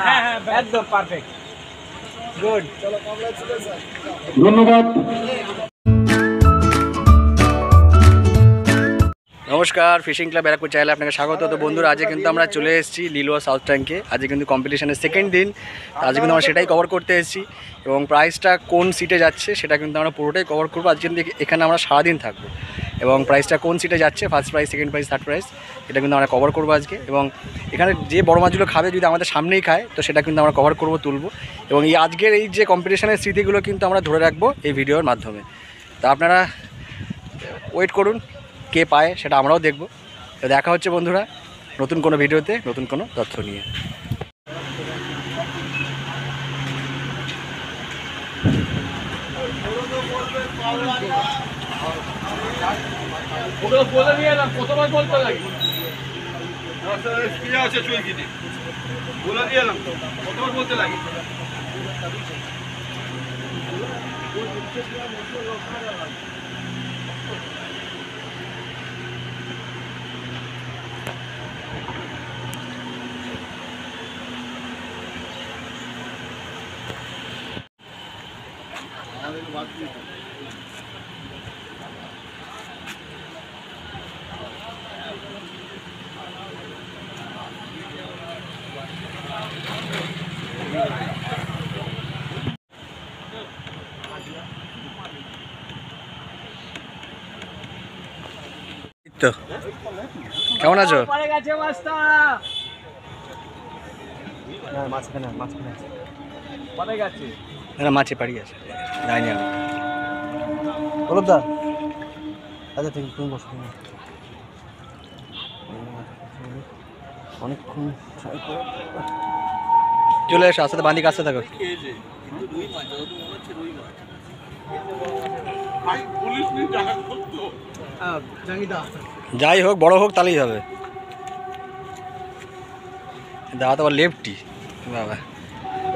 হ্যাঁ হ্যাঁ একদম পারফেক্ট গুড ধন্যবাদ। নমস্কার, ফিশিং ক্লাব ব্যারাকপুর চ্যানেলে আপনাকে স্বাগত। তো বন্ধুরা, আজকে কিন্তু আমরা চলে এসেছি লিলুয়া সাউথ ট্যাঙ্কে। আজকে কিন্তু কম্পিটিশনের সেকেন্ড দিন, আজকে কিন্তু আমরা সেটাই কভার করতে এসেছি এবং প্রাইসটা কোন সিটে যাচ্ছে সেটা কিন্তু আমরা পুরোটাই কভার করবো। আজকে কিন্তু এখানে আমরা সারাদিন থাকবো এবং প্রাইসটা কোন সিটে যাচ্ছে, first price, second prize, third price, এটা কিন্তু আমরা কভার করবো আজকে। এবং এখানে যে বড় মাছগুলো খাবে যদি আমাদের সামনেই খায় তো সেটা কিন্তু আমরা কভার করবো, তুলবো। এবং এই আজকের এই যে কম্পিটিশনের স্মৃতিগুলো কিন্তু আমরা ধরে রাখবো এই ভিডিওর মাধ্যমে। তা আপনারা ওয়েট করুন, কে পায় সেটা আমরাও দেখবো। তো দেখা হচ্ছে বন্ধুরা নতুন কোনো ভিডিওতে, নতুন কোনো তথ্য নিয়ে। বলে নিয়ে এলাম, প্রথমে বলতে লাগে আছে চুই কিনে বলে দিয়ে এলাম তো প্রথমে বলতে লাগে। তো কেমন আছো? পড়ে গেছে মাছটা, পড়ে গেছে না, মাছে পাড়ি আছে, যাইনি আমি। বলো দা, আচ্ছা ঠিক, তুমি বসো। অনেকক্ষণ চলে এসো, আস্তে বাঁধি কাছতে থাকো। যাই হোক, বড় হোক তাহলেই হবে। দাদা তো আবার লেফটি বাবা।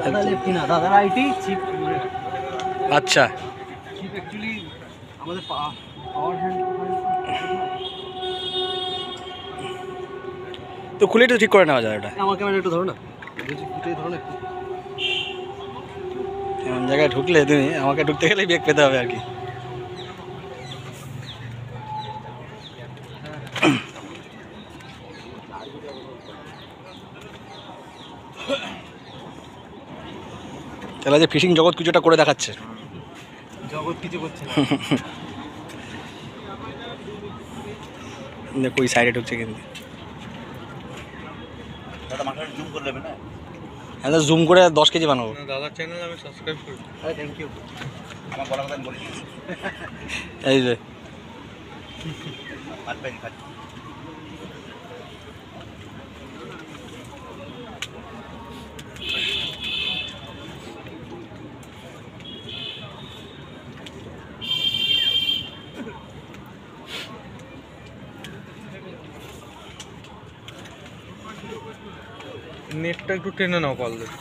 দাদা লেফটি না, দাদা রাইটি। চিপ আচ্ছা, চিপ অ্যাকচুয়ালি আমাদের পাওয়ার হ্যান্ড। তো খুলে একটু ঠিক করে নেওয়া যায় ওটা। আমার ক্যামেরা একটু ধরো না, বলছি ফুটেই ধরো না একটু। এমন জায়গায় ঢুকলে তুমি আমাকে ঢুকতে গেলেই বেগ পেতে হবে আর কি। তাহলে যে ফিশিং জগৎ কিছুটা করে দেখাচ্ছে। জগৎ কিছু করছে না। দেখো ওই সাইডে ঢুকছে কিন্তু। হ্যাঁ, জুম করে 10 কেজি বানাবো। দাদার চ্যানেল আমি সাবস্ক্রাইব করি। Thank you. আমার বলা কথা বলি এই যে নেটটা একটু টেনে নাও কল দিয়ে।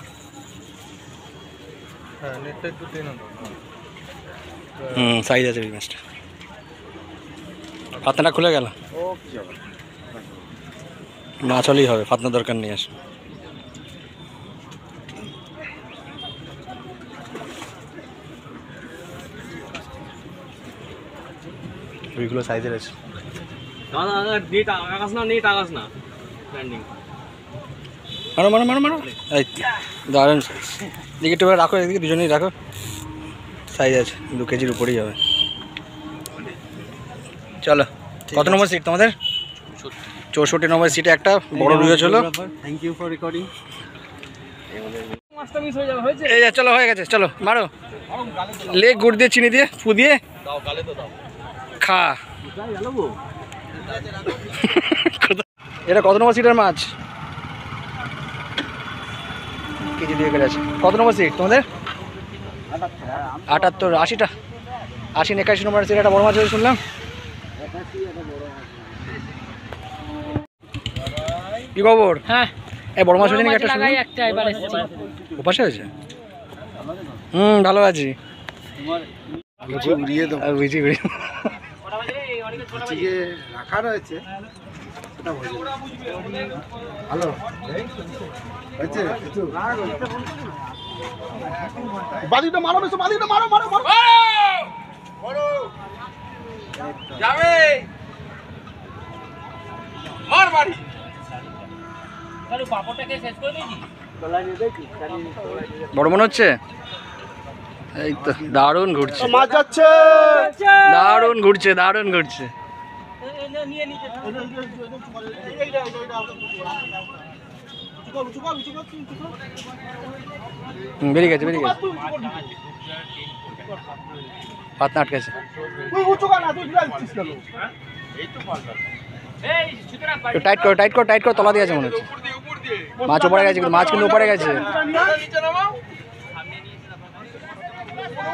হ্যাঁ, নেটটা একটু টেনে নাও। সাইজ আছে ওই মাছটা। ফাতনাটা খুলে গেল, মাছ হলেই হবে, ফাতনা দরকার নেই। আসে ওইগুলো সাইজের আছে। দাদা দাদা নেট আকাশ না, নেট আকাশ না, ল্যান্ডিং। মারো মারো মারো মারো, এই দারুণ সাইজ। এদিকে একটু রাখো, এদিকে দুজনেই রাখো। সাইজ আছে, 2 কেজির উপরেই হবে। চলো, কত নম্বর সিট তোমাদের? 64 নম্বর সিটে একটা বড় রুই ছিল। Thank you for recording. মাছটা মিস হয়ে যাবে, হয়েছে। এই চলো, হয়ে গেছে, চলো মারো। লেগ গুড় দিয়ে, চিনি দিয়ে, ফু দিয়ে দাও গালে তো দাও। খা। এটা কত নম্বর সিটের মাছ? কেজি 2 করে আছে। কত নম্বর সিট তোমাদের? 78, 80টা, 80, 81 নম্বর সিট একটা বড় মাছ হয়েছে শুনলাম। কি খবর? হ্যাঁ, এই বড় মাছ হয়েছে নাকি একটা? লাগাই একটা এবার এসেছে। ওপাশে হয়েছে? ভালো আছি। উড়িয়ে দেবো। বুঝি বুঝি। চিকে রাখা রয়েছে, সেটা ভালো। বালিটা মারো বেশি, বালিটা মারো মারো মারো যাবে মার বাড়ি বড় মনে হচ্ছে। এই তো দারুণ ঘুরছে, মাছ যাচ্ছে। দারুণ ঘুরছে, দারুণ ঘুরছে। বেরিয়ে গেছে, বেরিয়ে গেছে, পাতনা আটকেছে। টাইট করো, টাইট করো, টাইট করো, তলা দিয়ে আছে মনে হচ্ছে। মাছ ওপরে গেছে, কিন্তু মাছ কিন্তু ওপরে গেছে। নিচে নামাও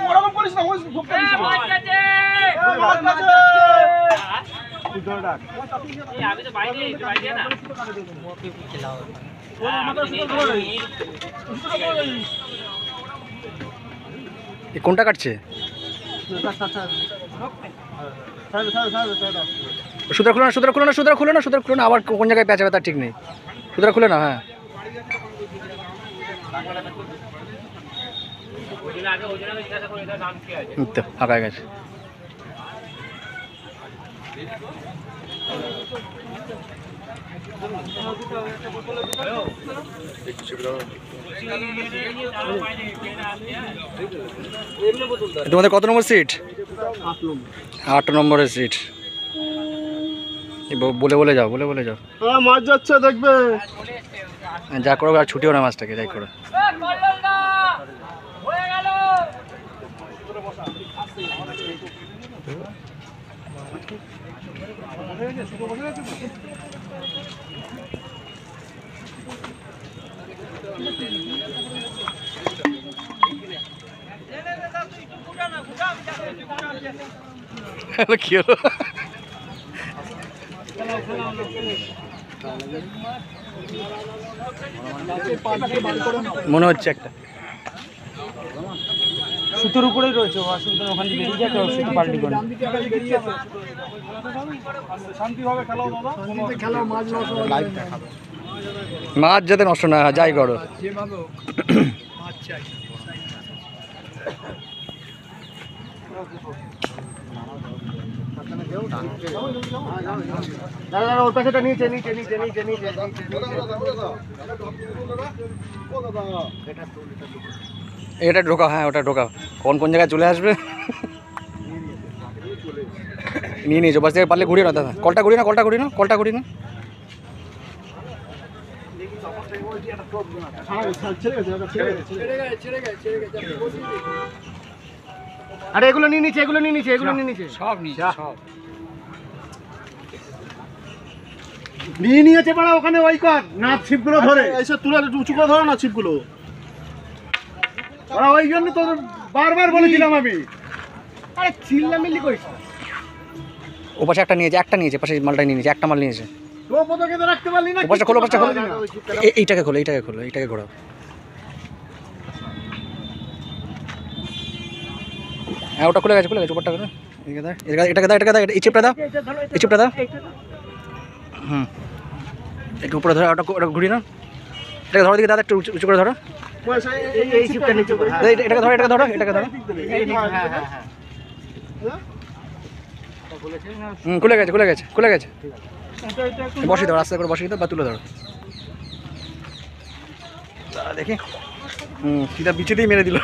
ওরকম করিস না, ওই ধোপটা দিস না। মাছ যাচ্ছে। কোনটা কাটছে? সুতরা খুলে না, সুতরা খুলে না, সুতরা খুলে না, সুতরা খুলে না। আবার কোন জায়গায় পেঁচাবে তার ঠিক নেই। সুতরা খুলে না। হ্যাঁ, তো ফাঁকা গেছে। তোমাদের কত নম্বর সিট? 8 নম্বরের সিট। বলে বলে যাও, বলে বলে যাও। হ্যাঁ মাছ যাচ্ছে দেখবে। যা করো আর ছুটিও না মাছটাকে, যাই করো। কি হলো? মনে হচ্ছে একটা সুতোর উপরেই রয়েছে, ওখান থেকে বেরিয়ে যায়, সুতো পাল্টি করে। শান্তিভাবে খেলাও দাদা, খেলাও মাছ নষ্ট লাইভ দেখাবে। মাছ যাতে নষ্ট না হয়, যাই করো। দাদা ওর পাশেটা নিচে নিচে নিচে নিচে নিচে। এটা ঢোকাও, হ্যাঁ ওটা ঢোকাও। কোন কোন জায়গায় চলে আসবে নিয়ে নিয়েছো। বাস থেকে পারলে ঘুরিয়ে না দাদা, কলটা ঘুরিয়ে না, কলটা ঘুরিয়ে না, কলটা ঘুরিয়ে না। আরে এগুলো নিয়ে নিচে, এগুলো নিয়ে নিচে, এগুলো নিয়ে নিচে, সব নিচে, সব নিয়ে নিয়েছে পাড়া। ওখানে ওই কর না, ছিপগুলো ধরে এসে তুলে উঁচু করে ধরো না ছিপগুলো। ওরা ওই জন্য তো বারবার বলেছিলাম আমি। আরে চিল্লামিল্লি করিস। ও পাশে একটা নিয়েছে, একটা নিয়েছে, পাশে মালটা নিয়ে নিয়েছে, একটা মাল নিয়েছে। তো পদকে তো রাখতে পারলি না। পাশটা খোলো, পাশটা খোলো। এইটাকে খোলো, এইটাকে খোলো, এইটাকে ঘোরাও। হ্যাঁ ওটা খুলে গেছে, খুলে গেছে। উপরটা করে এটাকে দাও, এটাকে দাও, এই চিপটা দাও, এই চিপটা দাও। হুম, একটু উপরে ধরো, ওটা ঘুরিয়ে নাও। এটাকে ধরো, দিকে দাদা একটু উঁচু করে ধরো। এই ছিপটা নিচে করে। এটাকে ধরো, এটাকে ধরো, এটাকে ধরো। হ্যাঁ হ্যাঁ হ্যাঁ। খুলে গেছে, খুলে গেছে, খুলে গেছে। বসিয়ে দাও, আস্তে করে বসিয়ে দাও বা তুলে ধরো। দেখি সিধা বিচে দিয়ে মেরে দিল।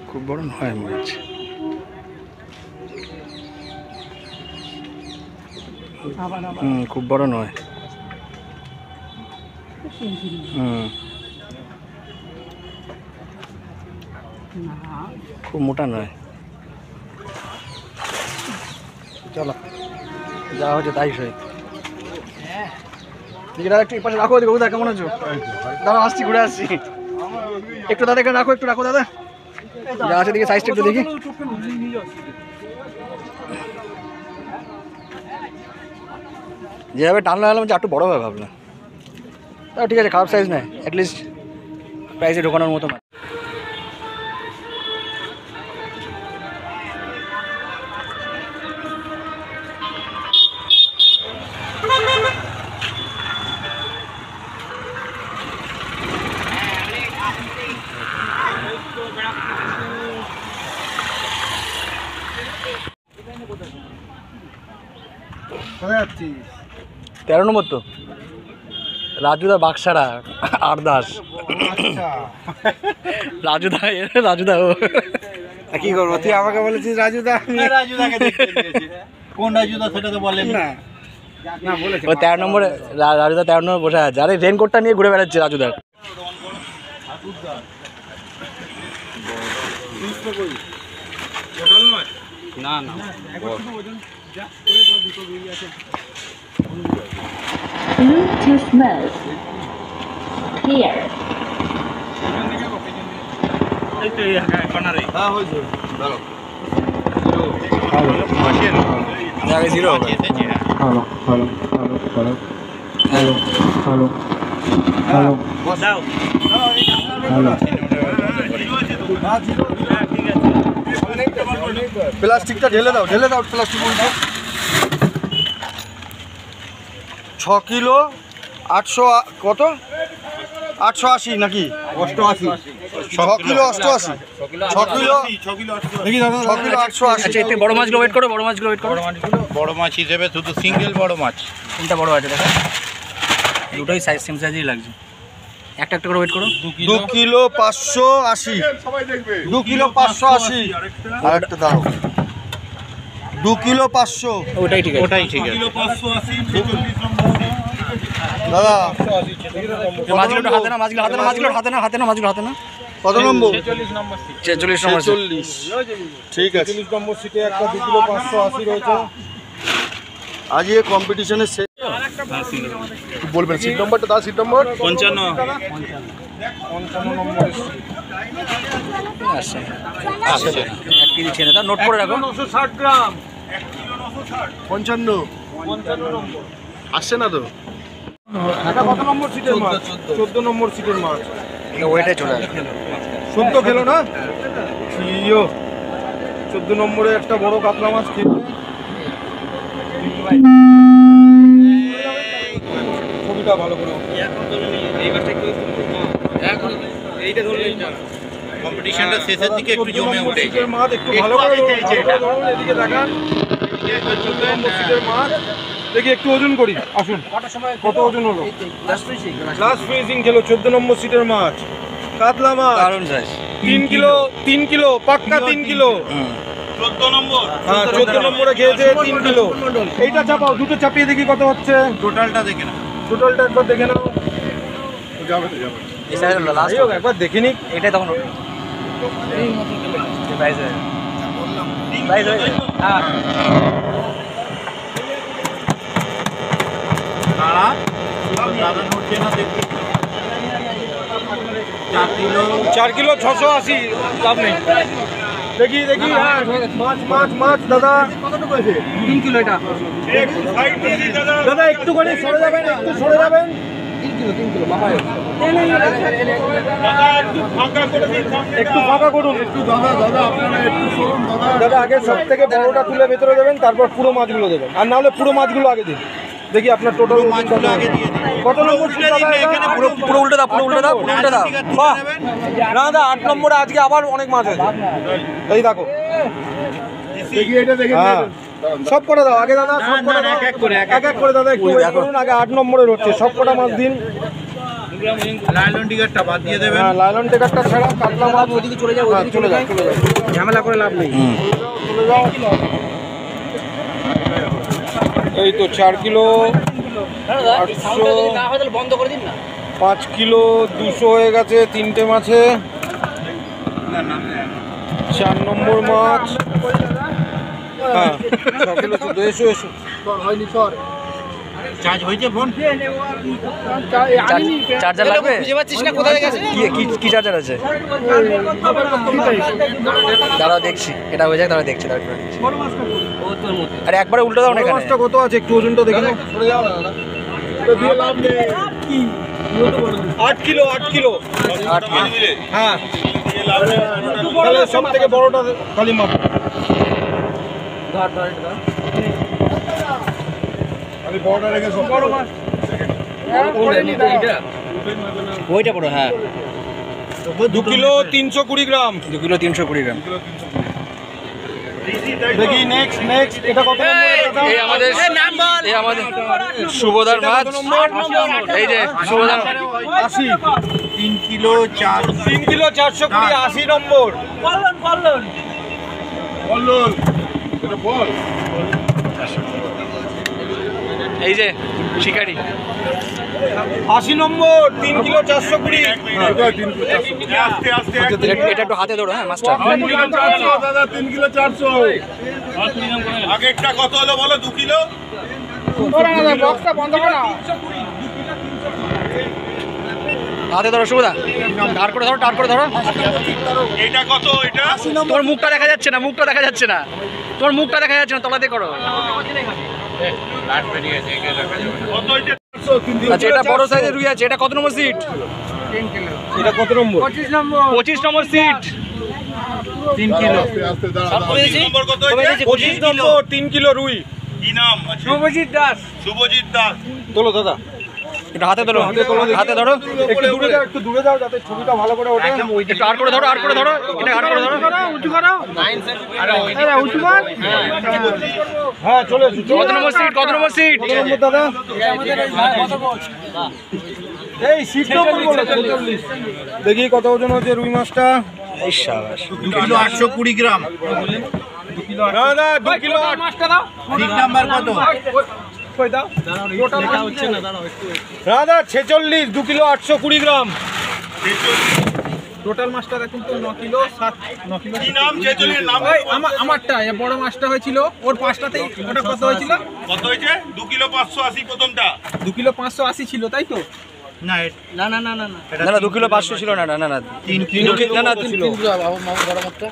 খুব বড় নয় মাছ। খুব বড় নয়। খুব মোটা নয়। চলো যা হচ্ছে তাই সই। দিকে দাদা একটু এই পাশে রাখো, দিকে দাদা কেমন আছো? দাদা আসছি, ঘুরে আসছি। একটু দাদা এখানে রাখো, একটু রাখো দাদা। যা আছে দিকে সাইজটা একটু দেখি। যেভাবে টান লাগালাম যে একটু বড় হবে ভাবলাম, তাও ঠিক আছে, খারাপ সাইজ নয়, অ্যাটলিস্ট প্রাইসে ঢোকানোর মতো মাছ। কোথায় যাচ্ছিস? 13 নম্বর তো রাজুদা বাক্সারা আরদাস। রাজুদা রাজুদা ও কি করবো, তুই আমাকে বলেছিস রাজুদা, রাজুদাকে দেখতে দিয়েছি। কোন রাজুদা সেটা তো বলেন না না বলেছে। ও 13 নম্বরে, রাজুদা 13 নম্বরে বসে আছে। আরে রেনকোটটা নিয়ে ঘুরে বেড়াচ্ছে রাজুদা। না না Bluetooth mode. Here. আগে জিরো হবে। Hello hello hello hello hello hello hello hello. প্লাস্টিকটা ঢেলে দাও, ঢেলে দাও প্লাস্টিক। 6 কিলো 800 কত 880 নাকি 88? 6 কিলো 88, 6 কিলো দেখি দাদা, 6 কিলো 880। আচ্ছা এতে বড় মাছগুলো ওয়েট করো, বড় মাছগুলো ওয়েট করো। বড় মাছ হিসেবে শুধু সিঙ্গেল বড় মাছ কোনটা বড় আছে দেখো, দুটোই সাইজ সেম সাইজই লাগছে। একটা একটা করে ওয়েট করো। 2 কিলো 580, 2 কিলো 580। আরেকটা দাও, 2 কিলো 500। ওটাই ঠিক আছে, ওটাই ঠিক আছে। দাদা মাছগুলো একটু হাতে না, মাছগুলো হাতে না, মাছগুলো হাতে না, হাতে না, মাছগুলো হাতে না। কত নম্বর? 46 নম্বর। 46। ঠিক আছে, 46 নম্বর সিটে একটা 2 কিলো 580 রয়েছে। আজ এই কম্পিটিশনের শেষ বলবেন সিট নম্বরটা, দাও সিট নম্বর 55। 55 নম্বরের আচ্ছা আচ্ছা, 1 কেজি ছেড়ে দাও, নোট করে রাখো। 960 গ্রাম 55 আসছে না তো। এটা কত নম্বর সিটের মাছ? 14 নম্বর সিটের মাছ। এটা ওয়েটে চলে আসবে। শুদ্ধ খেলো না ইয়ো। 14 নম্বরে একটা বড় কাতলা মাছ খেলো। ছবিটা ভালো করে এইটা ধরলেই না। কম্পিটিশনটা শেষের দিকে একটু জমে উঠে সিটের মাছ একটু ভালো করে ধরুন, এদিকে দেখান। 14 নম্বর সিটের মাছ দেখি একটু ওজন করি, আসুন। কত ওজন হলো? লাস্ট ফিনিশিং খেলো 14 নম্বর সিটের মাছ, কাতলা মাছ। দারুণ সাইজ। 3 কিলো পাক্কা 3 কিলো। 14 নম্বর হ্যাঁ 14 নম্বরে খেয়েছে 3 কিলো। এইটা চাপাও, দুটো চাপিয়ে দেখি কত হচ্ছে। টোটালটা দেখে না। টোটালটা একবার দেখে নাও। যাবে তো যাবে। এই সাইজ লাস্ট যাই হোক, একবার দেখে নিক। এটাই তখন প্রাইস হয়ে যাবে। প্রাইস হয়ে যাবে। হ্যাঁ দাদা নড়ছে না দেখি। 4 কিলো 680, লাভ নেই। দেখি দেখি, হ্যাঁ মাছ মাছ মাছ। দাদা কতটুকু আছে? 3 কিলো এটা। দাদা একটুখানি সরে যাবেন, একটু সরে যাবেন। 3 কিলো বাবা। একটু ফাঁকা করুন, একটু দাদা দাদা আপনারা একটু সরুন দাদা। দাদা আগে সব থেকে বড়টা তুলে ভেতরে দেবেন, তারপর পুরো মাছগুলো দেবেন। আর না হলে পুরো মাছগুলো আগে দিন। দেখি আপনার টোটাল মাছগুলো আগে দিয়ে দিন। কত নম্বর উল্টে দিন না, এখানে পুরো পুরো উল্টে দাও, পুরো উল্টে দাও, পুরো উল্টে দাও। বাহ! না দাদা 8 নম্বরে আজকে আবার অনেক মাছ আছে। এই দেখো, দেখি এটা দেখে সব কটা দাও আগে দাদা, সব কটা দাও। এক এক করে দাদা একটু wait করুন। আগে 8 নম্বরে হচ্ছে, সব কটা মাছ দিন। লাইলন টিকারটা বাদ দিয়ে দেবেন। হ্যাঁ লাইলন টেকারটা ছাড়া কাতলা মাছ ওইদিকে চলে যাও, ওইদিকে চলে যাও, চলে যাও, ঝামেলা করে লাভ নেই। চলে যাও। এই তো 4 কিলো 800, বন্ধ করে দিন না। 5 কিলো 200 হয়ে গেছে তিনটে মাছে। 4 নম্বর মাছ, হ্যাঁ 6 কিলো 14, এসো এসো। হয়নি সর। চার্জ হয়েছে ফোন? চার্জার লাগবে? বুঝতে পারছিস না কোথায় গেছে? কি চার্জার আছে? দাঁড়াও দেখছি, এটা হয়ে যাক, দাঁড়াও দেখছি। আরে একবারে উল্টো দাও না এখানে। মাছটা কত আছে একটু ওজনটা দেখে নাও। 8 কিলো 8 কিলো। হ্যাঁ তাহলে সব থেকে বড়টা খালি মাছ। ওইটা বড়, হ্যাঁ 2 কিলো 320 গ্রাম। 2 কিলো 320 গ্রাম। দেখি নেক্সট এটা কত নম্বর? এই আমাদের শুভদার মাছ। এই যে শুভদার 80। 3 কিলো 4 3 কিলো 420 80 নম্বর। এই যে শিকারি 80 নম্বর 3 কিলো 420। এটা একটু হাতে ধরো, হ্যাঁ মাছটা। আগেরটা কত হলো বলো? 2 কিলো। হাতে ধরো শুভদা, টার করে ধরো। এটা কত? এটা তোমার মুখটা দেখা যাচ্ছে না, তোমার মুখটা দেখা যাচ্ছে না, তলাতে করো। কত হয়েছে? আচ্ছা এটা বড় সাইজের রুই আছে, এটা কত নম্বর সিট? এটা কত নম্বর? 25 নম্বর সিট। 3 কিলো। নম্বর কত হয়েছে? 25 নম্বর 3 কিলো রুই। কি নাম আছে? শুভজিৎ দাস। তোলো দাদা, এটা হাতে ধরো, হাতে ধরো। একটু দূরে যাও যাতে ছবিটা ভালো করে ওঠে। একটু আর করে ধরো, এটা আর করে ধরো। উঁচু করো। হ্যাঁ চলে এসো। কত নম্বর সিট? কত নম্বর দাদা? এই সিট নম্বর বলো 46। দেখি কত ওজন হচ্ছে রুই মাছটা। 2 কিলো 820 গ্রাম। না 2 কিলো মাছটা দাও। সিট নাম্বার কত? দাদা 46 2 কিলো 820 গ্রাম। টোটাল মাছটা দেখুন তো 9 কিলো 9 কিলো। কি নাম? চেচলির নাম? আমারটা বড় মাছটা হয়েছিল ওর পাঁচটাতেই। ওটা কত হয়েছিল? কত হয়েছে? 2 কিলো 580 প্রথমটা। 2 কিলো 580 ছিল তাই তো? না না 2 কিলো 500 ছিল না। 3 কিলো।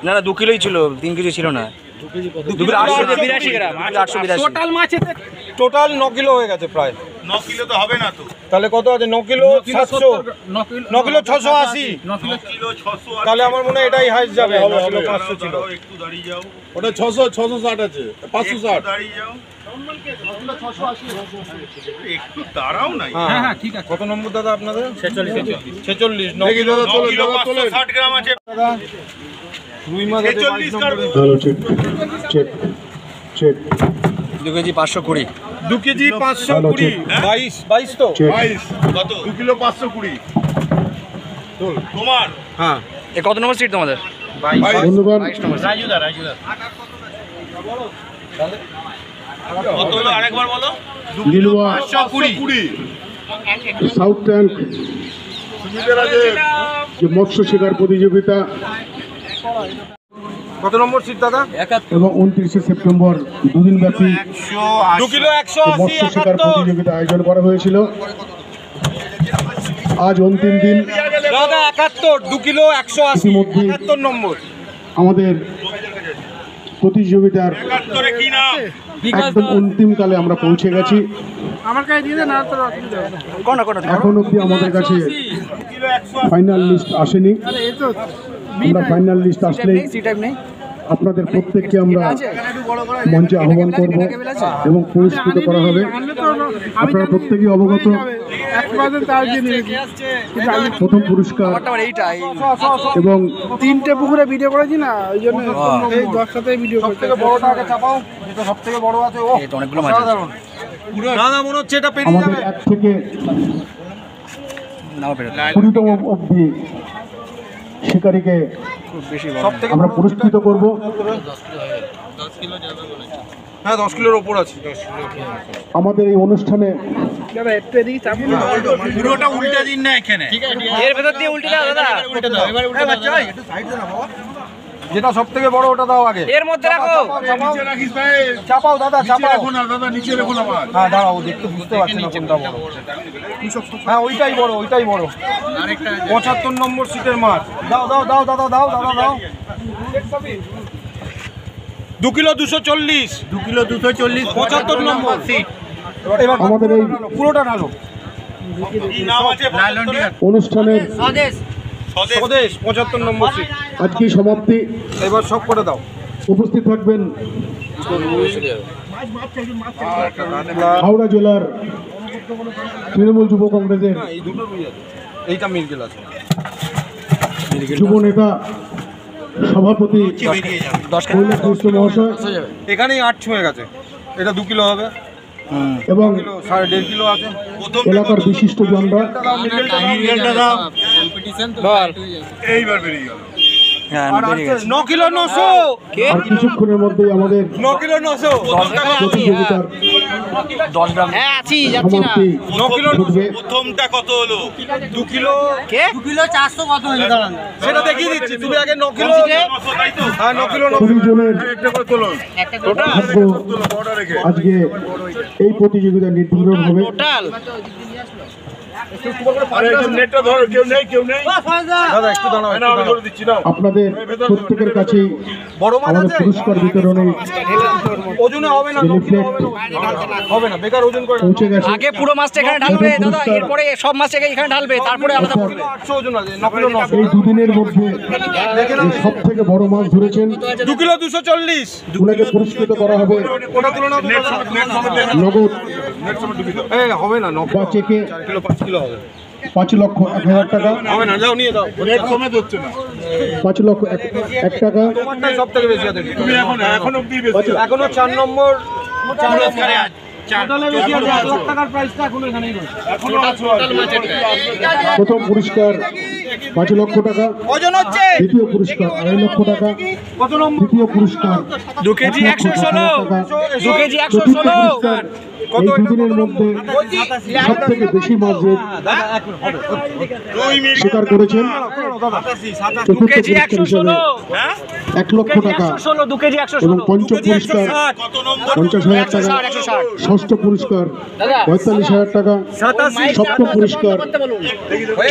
না 2 কিলোই ছিল, 3 কেজি ছিল না। 2 কিলো 882 গ্রাম। 882। টোটাল মাছেতে টোটাল 9 কিলো হয়ে গেছে প্রায়। 9 কিলো তো হবে না তো। তাহলে কত আছে? 9 কিলো 700। 9 কিলো 680। 9 কিলো 680। তাহলে আমার মনে হয় এটাই হাইস্ট যাবে। 9 কিলো 500 ছিল। একটু দাঁড়িয়ে যাও। ওটা 660 আছে, 560। দাঁড়িয়ে যাও। একটু দাঁড়াও না। হ্যাঁ ঠিক আছে। কত নম্বর দাদা আপনাদের? 46। 9 দেখি দাদা 9 কিলো 560 গ্রাম আছে। রুই মাছ আছে 22 নম্বরে। Hello check 2 KG 520। 2 কেজি 520। 22 তো? 22 কত? 2 কিলো 520। তোমার হ্যাঁ। এ কত নম্বর সিট তোমাদের? বন্ধুগণ 22 নম্বর। রাজুদা কত হলো আরেকবার বলো? লিলুয়া 520 সাউথ ট্যাঙ্ক যে মৎস্য শিকার প্রতিযোগিতা কত নম্বর সিট দাদা? এবং 29 সেপ্টেম্বর দুদিন ব্যাপী 2 কিলো 180 মৎস্য শিকার 71। প্রতিযোগিতা আয়োজন করা হয়েছিল। আজ অন্তিম দিন। দাদা 71 2 কিলো 180 ইতিমধ্যে 71 নম্বর। আমাদের প্রতিযোগিতার 71 কি নাম? একদম অন্তিম কালে আমরা পৌঁছে গেছি। এখন অবধি আমাদের কাছে ফাইনাল লিস্ট আসেনি। আমরা ফাইনাল লিস্ট আসলেই আপনাদের প্রত্যেককে আমরা মঞ্চে আহ্বান করব এবং পুরস্কৃত করা হবে। আপনারা প্রত্যেকেই অবগত, প্রথম পুরস্কার এবং 3টে পুকুরে ভিডিও করেছি না, ওই জন্য এই 10টাতে ভিডিও করতে। সবথেকে বড়টা আগে চাপাও, যেটা সবথেকে বড় আছে। ও এটা অনেকগুলো মাছ আছে। দাদা মনে হচ্ছে এটা পেরিয়ে আমাদের যাবে। 1 থেকে নাও বেরো। 20তম অবধি শিকারীকে সবথেকে আমরা পুরস্কৃত করব। হ্যাঁ 10 কিলোর উপর আছে। আমাদের এই অনুষ্ঠানে দাদা একটু এদিকে চাপুন না। পুরোটা উল্টে দিন না এখানে। এর ভেতর দিয়ে উল্টে দাও দাদা। উল্টে দাও। এবার উল্টে দাও। একটু সাইড দে না বাবা। যেটা সব থেকে বড় ওটা দাও আগে। এর মধ্যে রাখো। চাপাও দাদা, চাপাও। হ্যাঁ দাঁড়াও, দেখতে বুঝতে পারছি না কোনটা বড়। হ্যাঁ ওইটাই বড়, ওইটাই বড়। 75 নম্বর সিটের মাছ। দাও দাও দাও দাদা, দাও দাদা, দাও। 2 কিলো 240, 2 কিলো 240, 75 নম্বর সিট। এবার আমাদের এই পুরোটা ঢালো। কি নাম আছে? অনুষ্ঠানের স্বদেশ। স্বদেশ 75 নম্বর সিট। আজকে সমাপ্তি। এবার সব করে দাও। উপস্থিত থাকবেন হাওড়া জেলার তৃণমূল যুব কংগ্রেসের এই দুটো এইটা মির্গেল আছে। যুব নেতা সভাপতি কৈলাস মিশ্র মহাশয় এখানেই 8 ছুঁয়ে গেছে। এটা 2 কিলো হবে এবং কিলো 1.5 কিলো আছে। এলাকার বিশিষ্ট জনরা এইবার বেরিয়ে গেল। আর আছে 9 কিলো 900। আর কিছুক্ষণের মধ্যেই আমাদের 9 কিলো 900। প্রতিযোগিতার 10 গ্রাম। হ্যাঁ আছি, যাচ্ছি না। সমাপ্তি 9 কিলো ঘটবে। প্রথমটা কত হলো? 2 কিলো। কে? 2 কিলো 400 কত হয়েছে দাঁড়ান। সেটা দেখিয়ে দিচ্ছি, তুমি আগে 9 কিলো। হ্যাঁ 9 কিলো 9 কুড়ি জনের ভাগ্য আজকে এই প্রতিযোগিতা নির্ধারণ হবে। টোটাল নেটটা ধরো, কেউ নেই, কেউ নেই। দাদা একটু দাঁড়াও, একটু দাঁড়াও। ধরে দিচ্ছি না। আপনাদের প্রত্যেকের কাছেই বড় মাছ আমাদের আছে? পুরস্কার বিতরণে ওজনে হবে না, 9 কিলো হবে না। হবে না, বেকার ওজন করে। পৌঁছে গেছে। আগে পুরো মাছটা এখানে ঢালবে দাদা, এরপরে সব মাছ এখানে ঢালবে, তারপরে আলাদা করবে। 800 ওজন আছে, 9 কিলো 900। এই দুদিনের মধ্যে সব থেকে বড় মাছ ধরেছেন 2 কিলো 240। ওনাকে পুরস্কৃত করা হবে ওটা তুলে নাও। নগদ এই হবে না, 9 বা চেকে 4 কিলো 5 কিলো হবে। 5,01,000 টাকা। হবে না, যাও নিয়ে দাও। 5,01,000 টাকা। তোমারটাই সব থেকে বেশি আছে। তুমি এখন অব্দি বেশি। এখনো 4 নম্বর প্রথম পুরস্কার 5 লক্ষ টাকা, ওজন হচ্ছে দ্বিতীয় পুরস্কার 2.5 লক্ষ টাকা, কত নম্বর? তৃতীয় পুরস্কার 2 কেজি 116, 2 কেজি চতুর্থ 116। পুরস্কার এই দুদিনের মধ্যে সব থেকে বেশি মাছ শিকার করেছেন চতুর্থ কেজি পুরস্কার হিসেবে 1 লক্ষ টাকা 116, 2 কেজি 116। এবং পঞ্চম পুরস্কার 50,000 টাকা, ষষ্ঠ পুরস্কার 45,000 টাকা, সপ্তম পুরস্কার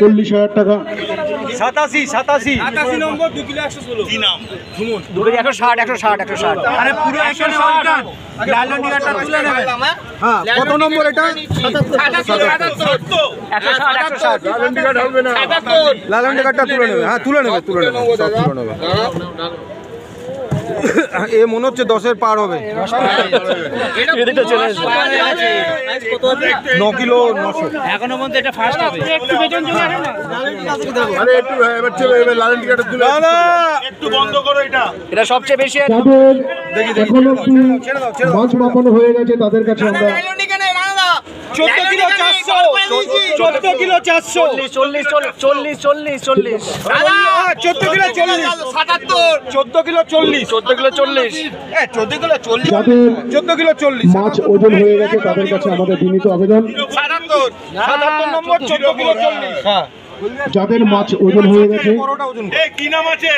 40,000 টাকা, 87 নম্বর 2 কিলো 116। কি নাম? 2 কেজি 160। আরে পুরো 160 লালন্ডিয়াটা তুলে নেবে। হ্যাঁ কত নম্বর এটা? 160। লালন কার্ডটা তুলে নেবে। হ্যাঁ তুলে নেবে, তুলে নেবে, সব তুলে নেবে। এ মনে হচ্ছে 10-এর পার হবে। এদিকটা চলে আসবে। 9 কিলো 900। এখনো পর্যন্ত এটা ফার্স্ট হবে। একটু বন্ধ করো এটা। এটা সবচেয়ে বেশি। যাদের এখন অব্দি মাছ মাপানো হয়ে গেছে তাদের কাছে আমরা 14 kilo 400। 14 kilo 400। 40 40 14 kilo 40। 14 kilo 40। 14 kilo 40। 14 kilo 40। যাদের 14 কিলো 40। মাছ ওজন হয়ে গেছে তাদের কাছে আমাদের বিনীত আবেদন, 77 নম্বর 14 কিলো 40। হ্যাঁ যাদের মাছ ওজন হয়ে গেছে বড়টা ওজন। এই কি নাম আছে?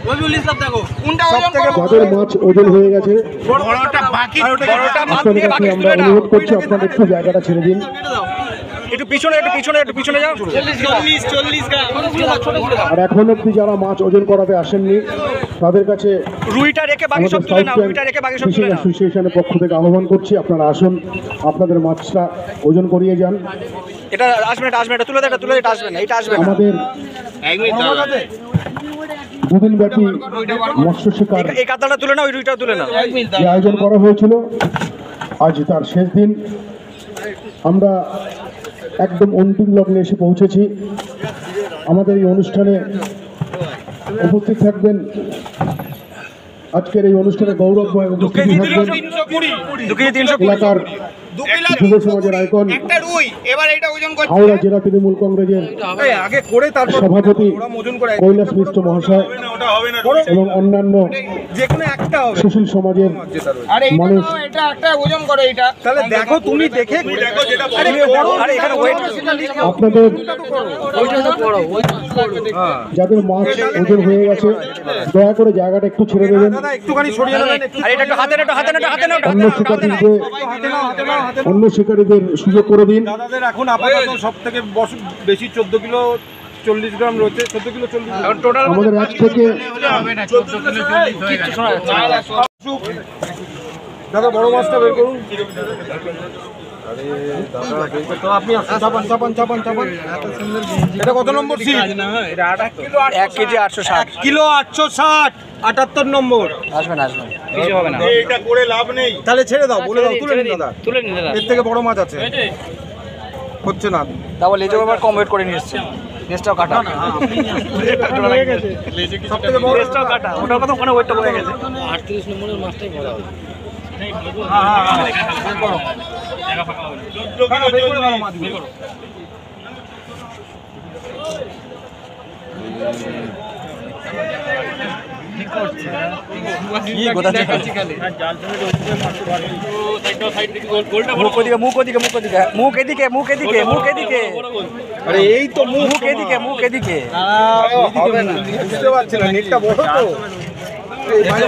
রবিউল ইসলাম দেখো কোনটা সব থেকে যাদের মাছ ওজন হয়ে গেছে বড়টা বাকি, বড়টা মাছ আপনাদের দিয়ে কাছে বাকি আমরা তুলে নাও। অনুরোধ করছি আপনারা একটু জায়গাটা ছেড়ে দিন। একটু পিছনে যাও। 40 গ্রাম। আর এখন অব্দি যারা মাছ ওজন করাতে আসেননি তাদের কাছে রুইটা রেখে বাকি আমাদের সব তুলে সাউথ নাও, রুইটা রেখে বাকি সব ফিশিং তুলে নাও। অ্যাসোসিয়েশনের পক্ষ থেকে আহ্বান করছি আপনারা আসুন, আপনাদের মাছটা ওজন করিয়ে যান। এটা আসবে না, তুলে দে, এটা আসবে না, এটা আসবে না। আমাদের দুদিন ব্যাপী মৎস্য শিকার এই কাতলাটা তুলে নাও, ওই রুইটাও তুলে নাও। যে আয়োজন করা হয়েছিল আজ তার শেষ দিন। আমরা একদম অন্তিম লগ্নে এসে পৌঁছেছি। আমাদের এই অনুষ্ঠানে উপস্থিত থাকবেন, আজকের এই অনুষ্ঠানে গৌরবময় উপস্থিতি থাকবেন 2 কেজি 320। এলাকার যুব সমাজের আইকন একটা রুই, এবার এটা ওজন করছে। হাওড়া জেলা তৃণমূল কংগ্রেসের আগে করে তারপর সভাপতি ওজন করে কৈলাস মিশ্র মহাশয় এবং অন্যান্য যে কোনো একটা হবে। সুশীল সমাজের আরে মানুষ এটা একটা ওজন করো এটা। তাহলে দেখো তুমি দেখে আরে আরে এখানে ওয়েট আপনাদের যাদের মাছ ওজন হয়ে গেছে দয়া করে জায়গাটা একটু ছেড়ে দেবেন। দাদা একটুখানি সরিয়ে নেবেন। আরে এটা একটু হাতে নাও, হাতে নাও, হাতে নাও। অন্য শিকারীদের সুযোগ করে দিন। দাদাদের এখন আপাতত সবথেকে বেশি 14 কিলো 40 গ্রাম রয়েছে। 14 কিলো 40 গ্রাম টোটাল আমাদের আজ থেকে দাদা বড় মাছটা বের করুন। তো আপনি চাপান চাপান চাপান চাপান। এটা কত নম্বর সিট? 1 কেজি 860 কিলো 860 78 নম্বর। আসবেন আসবেন, কিছু হবে না। এটা করে লাভ নেই। তাহলে ছেড়ে দাও, বলে দাও, তুলে নিন দাদা। তুলে নিন দাদা, এর থেকে বড় মাছ আছে। হচ্ছে না। তারপর লেজে আবার কম ওয়েট করে নিয়ে এসেছে। নেক্সটটাও কাটা, সবথেকে বড় নেক্সটটাও কাটা, ওটার কথা ওখানে ওয়েটটা বলে গেছে। 38 নম্বরের মাছটাই বড় হবে। আরে এই তো মুখ এদিকে, মুখ এদিকে। বুঝতে পারছি না, নেটটা বড় তো।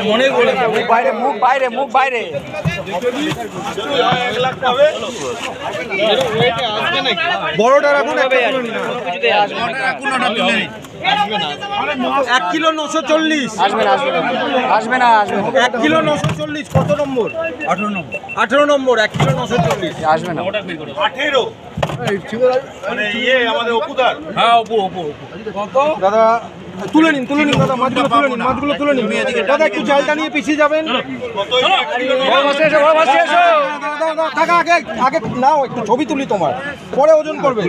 মনে করে মুখ বাইরে, মুখ বাইরে, মুখ বাইরে। বড়টা রাখুন, একটা তুলে নিন। 1 কিলো 940। আসবে না, আসবে না, আসবে না, আসবে না, 1 কিলো 940 কত নম্বর? 18 নম্বর। 18 নম্বর 1 কিলো 940 আসবে না। 18 মানে আমাদের অপুদার। দাদা তুলে নিন, তুলে নিন দাদা, মাছগুলো তুলে নিন, মাছগুলো তুলে নিন। দাদা একটু জালটা নিয়ে পিছিয়ে যাবেন। বড় মাছ এসো, বড় মাছ এসো। দাদা আগে আগে নাও, একটু ছবি তুলি তোমার, পরে ওজন করবে।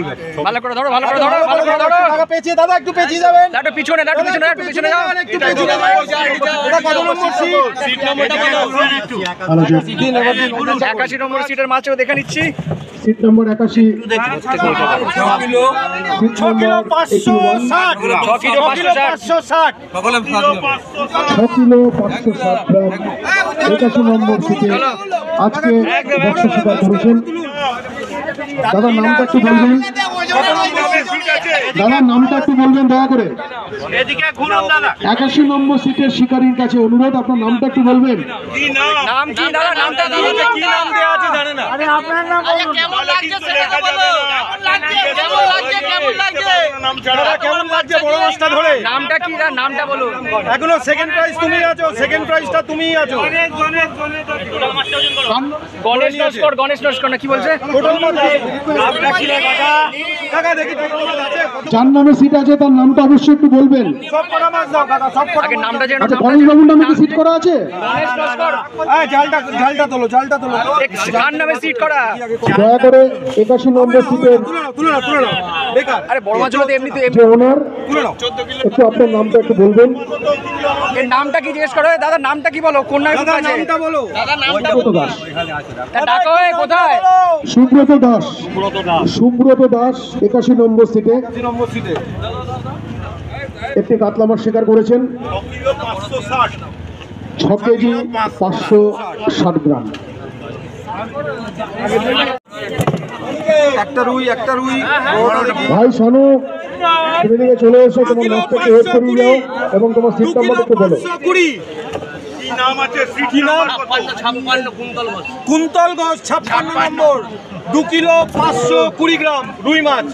ভালো করে ধরো, ভালো করে ধরো, ভালো করে ধরো। দাদা পেছিয়ে, দাদা একটু পেছিয়ে যাবেন। একটু পিছনে, একটু পিছনে, একটু পিছনে যাও। একটু পেছিয়ে যাবেন। এটা কত নম্বর সিট? সিট নাম্বারটা বলো। আলোচনা 81 নম্বর সিটের মাছও দেখে নিচ্ছি। Seat number 81 6 kilo 560। 6 kilo 560। 6 kilo 560 gram 81 number সিটে আজকে বর্ষা শিকার করেছেন। দাদা নামটা একটু বলবেন, দাদা নামটা একটু বলবেন দয়া করে। 81 নম্বর সিটের শিকারীর কাছে অনুরোধ, আপনার নামটা একটু বলবেন। নাম কি দাদা? নামটা কি? কি নাম দেওয়া আছে জানে না। নাম ছাড়া দাদা কেমন লাগছে বড় মাছটা ধরে? নামটা কি দাদা? নামটা বলো। এখনো সেকেন্ড প্রাইজ তুমি আছো, সেকেন্ড প্রাইজটা তুমিই আছো। গণেশ নস্কর, গণেশ নস্কর না কি বলছে? টোটাল মাছ আপনারা কি কাকা দেখি টোটাল মাছ আছে? যার নামে সিট আছে তার নামটা অবশ্যই একটু বলবেন। সব কটা মাছ দাও কাকা, সব কটা। আগে নামটা যেন, আচ্ছা গণেশ বাবুর নামে কি সিট করা আছে? গণেশ নস্কর। ঝালটা তোলো, ঝালটা তোলো। কার নামে সিট করা? দয়া করে 81 নম্বর সিটের তুলে নাও বেকার। আরে বড় মাছগুলো তো এমনিতে যে ওনার তুলে নাও। একটু আপনার নামটা একটু বলবেন। এর নামটা কি জিজ্ঞেস করো? দাদা নামটা কি বলো? কোন নামে দাদা আছে? নামটা বলো। সুব্রত দাস, তা ডাকো কোথায়? সুব্রত দাস, সুব্রত দাস 81 নম্বর সিটে 80 নম্বর সিটে একটি কাতলা মাছ শিকার করেছেন। 6 কেজি 560 গ্রাম। একটা রুই ভাই শানু, তুমি দিকে চলে এসো, তোমার মাছটাকে ওয়েট করিয়ে যাও এবং তোমার সিট নাম্বার একটু বলো। 20 কি নাম আছে? সিট কি নাম? ছাপ্পান্ন কুন্তল মাছ। কুন্তলগঞ্জ 56 নম্বর 2 কিলো 520 গ্রাম রুই মাছ।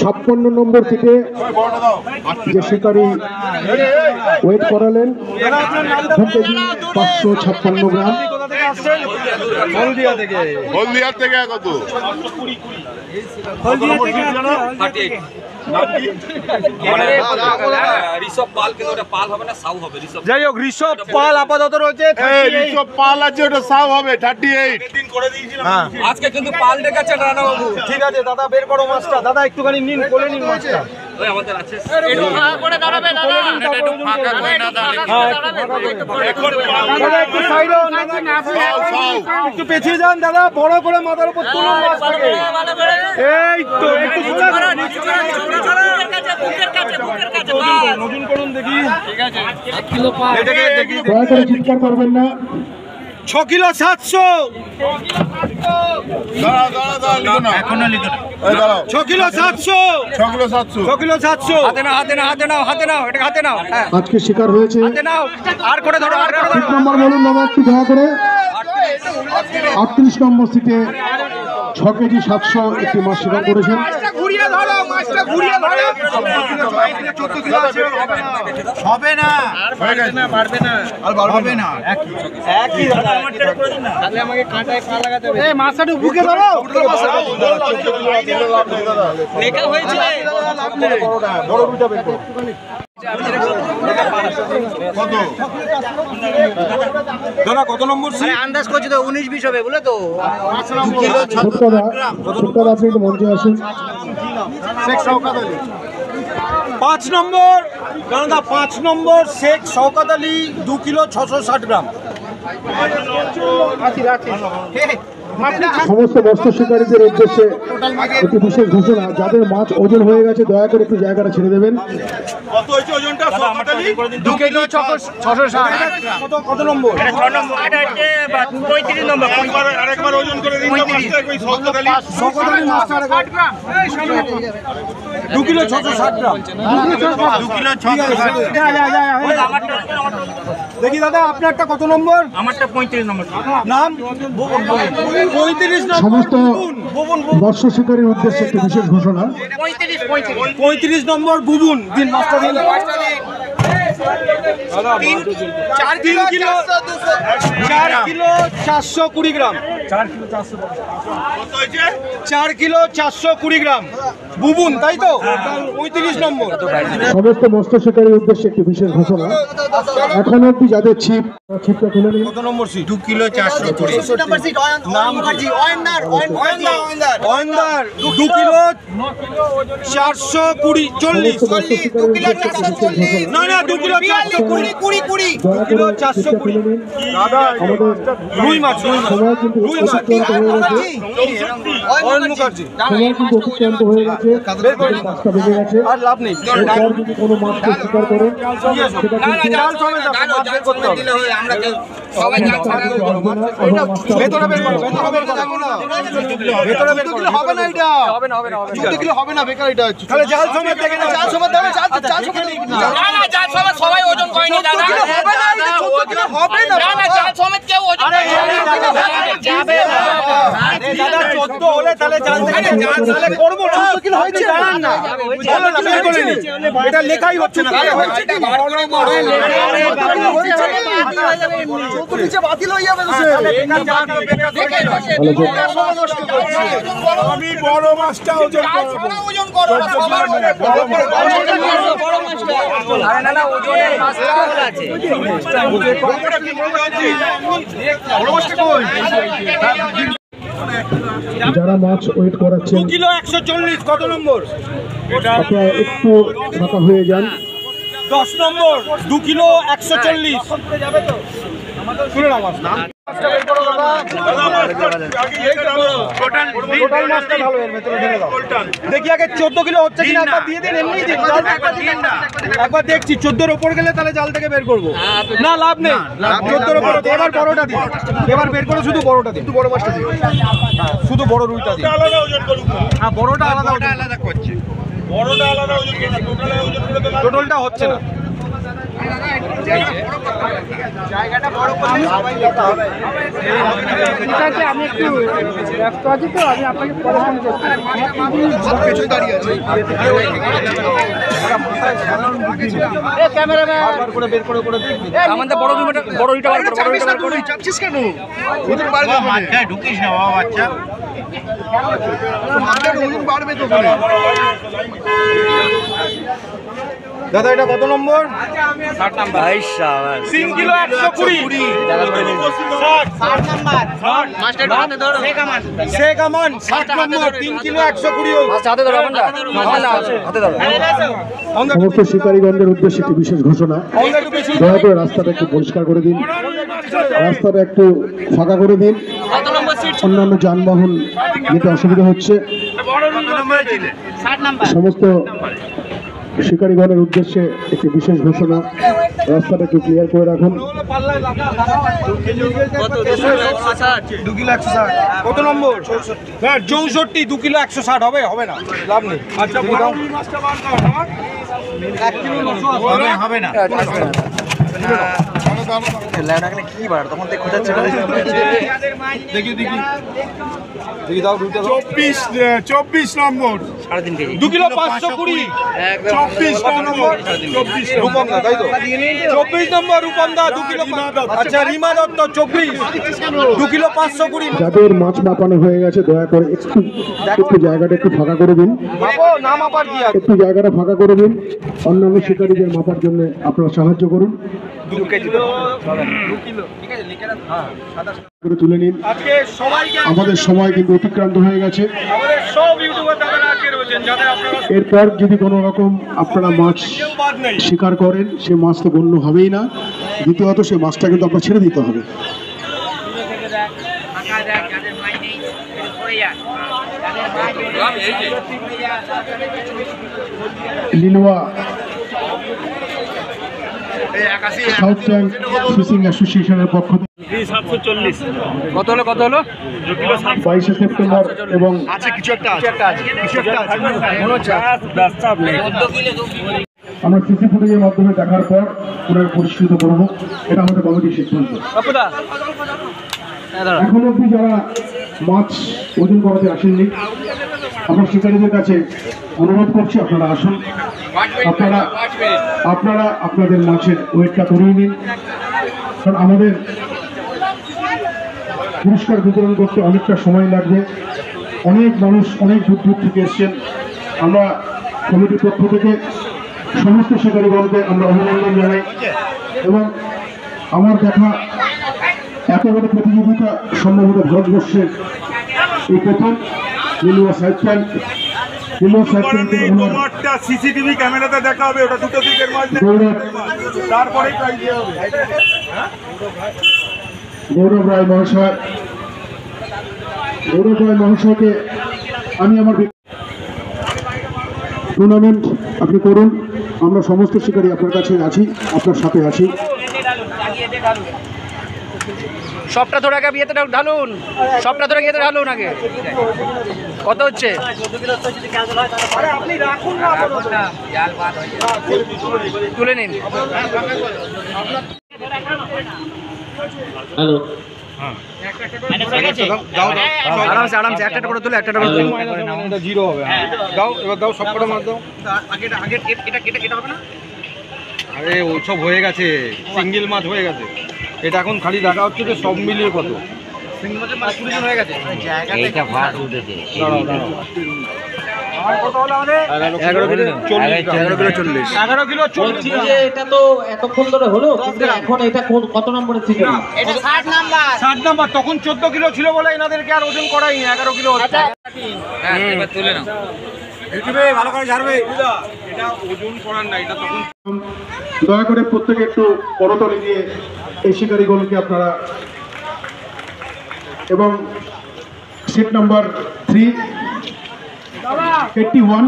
56 নম্বর থেকে যে শিকারী ওয়েট করালেন 2 কেজি 556 গ্রাম। কোথা থেকে আসছেন? হলদিয়া থেকে। হলদিয়া থেকে কত? যাই হোক ঋষভ পাল আপাতত রয়েছে। ঋষভ পাল আছে, ওটা সাব হবে 38। আজকে কিন্তু পাল ডেকেছে রানা বাবু। ঠিক আছে দাদা বের করো মাছটা, দাদা একটুখানি নিন, কোলে নিন মাছটা। একটু পেছিয়ে যান দাদা, বড় করে মাথার উপর তুলুন মাছটাকে। এই তো একটু নতুন করুন দেখি। দয়া করে চিৎকার করবেন না। 6 কিলো 700, এখনো লিখো না। 6 কিলো 700, 6 কিলো 700। 6 কিলো 700। হাতে নাও, হাতে নাও, হাতে নাও, হাতে নাও, এটা হাতে নাও। হ্যাঁ, আজকে শিকার হয়েছে হাতে নাও, আর করে ধরো, আর করে সিট ধরো। নম্বর বলুন দাদা একটু দয়া করে। 38 নম্বর সিটে 6 কেজি 700 একটি মাছ শিকার করেছেন। ঘুরিয়ে ধরো, মাছটা ঘুরিয়ে ধরো। 14 কিলো আছে, হবে না, হবে না। একই দাদা। এই মাছটা একটু বুকে ধরো। লেখা হয়েছে বড় রুইটা বের করো। দাদা কত নম্বর সিট? আন্দাজ করছি তো 19-20 হবে বলে তো। ছোট্টদা আপনি একটু মঞ্চে আসুন। 5 নম্বর দাদা, 5 নম্বর শেখ শওকত আলী, 2 কিলো 660 গ্রাম। সমস্ত মৎস্য শিকারীদের উদ্দেশ্যে একটি বিশেষ ঘোষণা, যাদের মাছ ওজন হয়ে গেছে দয়া করে একটু জায়গাটা ছেড়ে দেবেন। কত হয়েছে ওজনটা? 2 কিলো 660। কত নম্বর? 6 নম্বর, এটা হচ্ছে 35 নম্বর। আরেকবার ওজন করে দিন তো মাছটা, ওই শওকত আলী। শওকত আলী মাছটা 2 কিলো 660 গ্রাম। 2 কিলো 660। দেখি দাদা আপনারটা কত নম্বর? আমারটা 35 নম্বর। নাম? 35 নম্বর। সমস্ত মৎস্য শিকারীর উদ্দেশ্যে একটি বিশেষ ঘোষণা, 35 নম্বর বুবুন। দিন মাছটা দিন। 4 কিলো 420 গ্রাম। 4 কিলো 420 গ্রাম বুবুন, তাই তো? 35 নম্বর। সমস্ত মৎস্য শিকারীর উদ্দেশ্যে একটি বিশেষ ঘোষণা, এখন অব্দি যাদের ছিপটা তুলে নিন। কত নম্বর সিট? 2 কিলো 420। নাম অয়নদার 2 কিলো 420 40। না না 2 কিলো 420 20 2 কিলো 420। দাদা রুই মাছ, সময় কিন্তু অতিক্রান্ত হয়ে গেছে, অয়ন মুখার্জি। সময় কিন্তু অতিক্রান্ত হয়ে গেছে, 5টা বেজে গেছে। আর লাভ নেই। এরপর যদি কোনো মাছকে শিকার করেন সেটা কিন্তু জাল সমেত মাছ বের করতে হবে। ভেতরে বের করো, ভেতরে বের করো। ভেতরে বের করো। হবে না এটা। হবে না, হবে না, হবে না। 2 কিলো হবে না, বেকার এটা। তাহলে জাল সমেত দেখে নাও। জাল সমেত দাও, জাল সমেত না। না না জাল সমেত সবাই ওজন করেনি দাদা। হবে না, এটা 14 কিলো হবে না। না না জাল সমেত কেউ ওজন আরে যাবে না। আরে দাদা 14 হলে তাহলে জাল থেকে জাল তাহলে করব না। 14 কিলো হয়েছে জানান না। বলো না, বের করে নি। এটা লেখাই হচ্ছে না। তাহলে হচ্ছে কি? নিচে বাতিল হয়ে যাবে তো সে। আমি বড় মাছটা ওজন করব। ওজন করো না সবাই বড় মাছটা। আরে না না ওজনের মাছটা আছে। যারা মাছ ওয়েট করাচ্ছেন 2 কিলো 140 কত নম্বর? আপনারা একটু ফাঁকা হয়ে যান। 10 নম্বর 2 কিলো 140। শুনে নাও মাছ নাম। টোটাল মাছটা ভালো, এর ভেতরে ঢেলে দাও। দেখি আগে 14 কিলো হচ্ছে কিনা একবার দিয়ে দিন। এমনি দিন, জাল একবার দেখছি। 14 এর উপর গেলে তাহলে জাল থেকে বের করবো। না লাভ নেই। 14 এর উপর এবার বড়টা দিন। এবার বের করে শুধু বড়টা দিন। বড় মাছটা দিন। শুধু বড় রুইটা দিন। আলাদা ওজন করুন। হ্যাঁ বড়টা আলাদা আলাদা করছে। বড়টা আলাদা ওজন করুন। টোটালে ওজন করে তো টোটালটা হচ্ছে না। জায়গাটা বড় করলে সবাই যেতে হবে। আমি একটু ব্যস্ত আছি তো, আমি আপনাকে পরে ফোন করছি। সব কিছু দাঁড়িয়ে আছে। এই ক্যামেরাম্যান বার করে বের করে করে দিন। আমাদের বড় রুইটা বার করো, বড় রুইটা বার করো। চাপছিস কেন? ওজন বাড়বে। মাথায় ঢুকিস না বাবা বাচ্চা। মাথার ওজন বাড়বে তো করে। দাদা এটা কত নম্বর? 60 নাম্বার। ভাই শাবাশ। 3 কিলো 120। 60 নাম্বার। শেখ আমান 60 নম্বর 3 কিলো 120 হাতে ধরো হাতে ধরো। সমস্ত শিকারীগণের উদ্দেশ্যে একটি বিশেষ ঘোষণা, দয়া করে রাস্তাটা একটু পরিষ্কার করে দিন, রাস্তাটা একটু ফাঁকা করে দিন, অন্যান্য যানবাহন যেতে অসুবিধা হচ্ছে। সমস্ত শিকারীগণের উদ্দেশ্যে একটি বিশেষ ঘোষণা, রাস্তাটা একটু ক্লিয়ার করে রাখুন। কত নম্বর? 64 2 কিলো 160 হবে হবে না, লাভ নেই। আচ্ছা মাছটা বার কর, 1 কিলো 900 হবে না। কি বার তখন থেকে খোঁজাচ্ছে দেখি দাও 24 নম্বর 2 কিলো 520 24 নম্বর 24 রূপম দা, তাই তো? 24 নম্বর রূপম দা 2 কিলো। আচ্ছা রিমা দত্ত 24 2 কিলো 520। যাদের মাছ মাপানো হয়ে গেছে দয়া করে একটু জায়গাটা একটু ফাঁকা করে দিন, না মাপার কি আছে? একটু জায়গাটা ফাঁকা করে দিন, অন্যান্য শিকারীদের মাপার জন্য আপনারা সাহায্য করুন। 2 কেজি তো 2 কিলো ঠিক আছে, লিখে রাখ। হ্যাঁ করে তুলে নিন। আজকে সবাইকে আমাদের সময় কিন্তু অতিক্রান্ত হয়ে গেছে। আমাদের সব ইউটিউবার দাদারা আজকে রয়েছেন, যাদের আপনারা এরপর যদি কোনো রকম আপনারা মাছ বাদ নেই। শিকার করেন সে মাছ তো গণ্য হবেই না, দ্বিতীয়ত সে মাছটা কিন্তু আপনার ছেড়ে দিতে হবে। লিলুয়া সাউথ ট্যাঙ্ক ফিশিং অ্যাসোসিয়েশনের পক্ষ থেকে 22শে সেপ্টেম্বর এবং আমরা সিসি ফুটেজের মাধ্যমে দেখার পর পুনরায় পরিষ্কৃত করবো, এটা আমাদের কমিটির সিদ্ধান্ত। এখন অবধি যারা মাছ ওজন করাতে আসেননি, আমরা শিকারীদের কাছে অনুরোধ করছি আপনারা আসুন, আপনারা আপনাদের মাছের ওয়েটটা করিয়ে নিন, কারণ আমাদের পুরস্কার বিতরণ করতে অনেকটা সময় লাগবে। অনেক মানুষ অনেক দূর দূর থেকে এসছেন। আমরা কমিটির পক্ষ থেকে সমস্ত শিকারীগণকে আমরা অভিনন্দন জানাই এবং আমার দেখা এত বড় প্রতিযোগিতা সম্ভবত ভারতবর্ষের এই প্রথম লিলুয়া সাউথ ট্যাঙ্ক। তোমারটা সিসিটিভি ক্যামেরাতে দেখা হবে, ওটা দুটো দিকের মাঝে, তারপরে প্রাইজ দেওয়া হবে। গৌরব রায় মহাশয়কে আমি আমার টুর্নামেন্ট আপনি করুন, আমরা সমস্ত শিকারী আপনার কাছে আছি, আপনার সাথে আছি। সবটা ধরে আগে বিয়েতে ঢালুন, সবটা ধরে গিয়ে ঢালুন আগে। কত হচ্ছে? তুলে নিন। আরামসে আরামসে একটা করে তুলে একটা করে তুলে। এটা জিরো হবে। দাও এবার দাও, সব করে মার দাও। আরে ওই সব হয়ে গেছে, সিঙ্গেল মাছ হয়ে গেছে। এটা এখন খালি দেখা হচ্ছে যে সব মিলিয়ে কত সিঙ্গেল মাছের মাছ 20 জন হয়ে গেছে। এইটা ভাত উঠেছে। আর কত হলো আমাদের? 11 কিলো 40। 11 কিলো 40। যে এটা তো এতক্ষণ ধরে হলো, কিন্তু এখন এটা কত নম্বরের থেকে? এটা 60 নাম্বার। 60 নাম্বার। তখন 14 কিলো ছিল বলে এনাদেরকে আর ওজন করাইনি, 11 কিলো হচ্ছে। হ্যাঁ এবার তুলে নাও। ইউটিউবে ভালো করে ছাড়বে। এটা ওজন করার না, এটা তখন। দয়া করে প্রত্যেকে একটু করতলি দিয়ে এই শিকারীগণকে আপনারা এবং সিট নাম্বার 381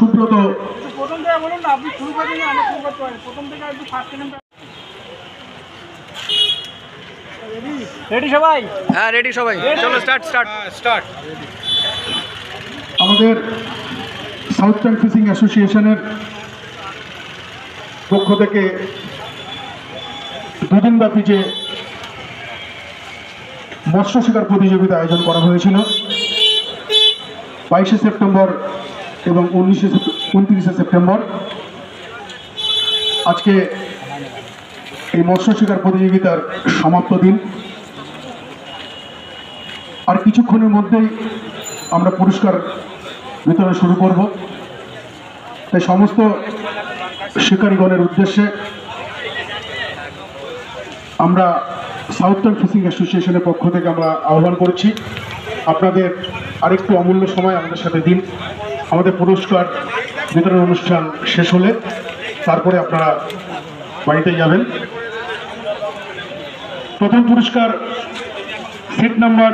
সুব্রত। প্রথম থেকে বলুন না, আপনি শুরু করেন, আমি শুরু করতে পারি। প্রথম থেকে একটু ফার্স্ট সেকেন্ড। রেডি সবাই? হ্যাঁ রেডি সবাই, চলো স্টার্ট। আমাদের সাউথ ট্যাঙ্ক ফিশিং অ্যাসোসিয়েশনের পক্ষ থেকে দুদিনব্যাপী যে মৎস্য শিকার প্রতিযোগিতা আয়োজন করা হয়েছিল 22শে সেপ্টেম্বর এবং 29শে সেপ্টেম্বর। আজকে এই মৎস্য শিকার প্রতিযোগিতার সমাপ্ত দিন। আর কিছুক্ষণের মধ্যেই আমরা পুরস্কার বিতরণ শুরু করব। তাই সমস্ত শিকারীগণের উদ্দেশ্যে আমরা সাউথার্ন ফিশিং অ্যাসোসিয়েশনের পক্ষ থেকে আমরা আহ্বান করছি আপনাদের আরেকটু অমূল্য সময় আমাদের সাথে দিন। আমাদের পুরস্কার বিতরণ অনুষ্ঠান শেষ হলে তারপরে আপনারা বাড়িতে যাবেন। প্রথম পুরস্কার সিট নাম্বার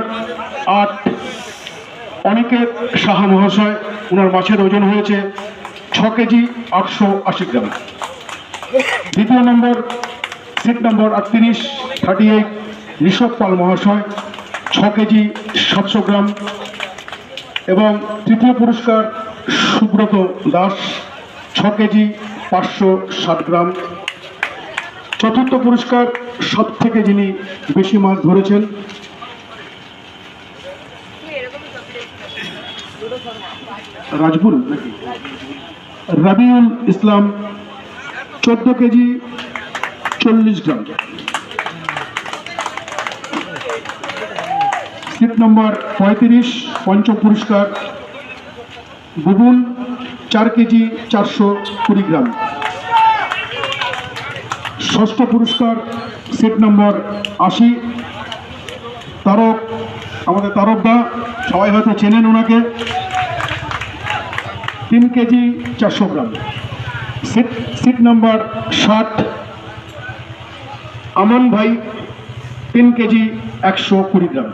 8 অনিকেত সাহা মহাশয়, ওনার মাছের ওজন হয়েছে 6 কেজি 880 গ্রাম। দ্বিতীয় নম্বর সিট নম্বর 38 ঋষভ পাল মহাশয়, 6 কেজি 700 গ্রাম। এবং তৃতীয় পুরস্কার সুব্রত দাস, 6 কেজি 560 গ্রাম। চতুর্থ পুরস্কার সব থেকে যিনি বেশি মাছ ধরেছেন রাজবুল নাকি রাবিউল ইসলাম, 14 কেজি 40 গ্রাম। সিট নম্বর 35 পঞ্চম পুরস্কার বুবুন, 4 কেজি 420 গ্রাম। ষষ্ঠ পুরস্কার সিট নম্বর 80 তারক, আমাদের তারকদা, সবাই হয়তো চেনেন ওনাকে, 3 কেজি 400 গ্রাম। সিট নম্বর 60 আমান ভাই, 3 কেজি 120 গ্রাম।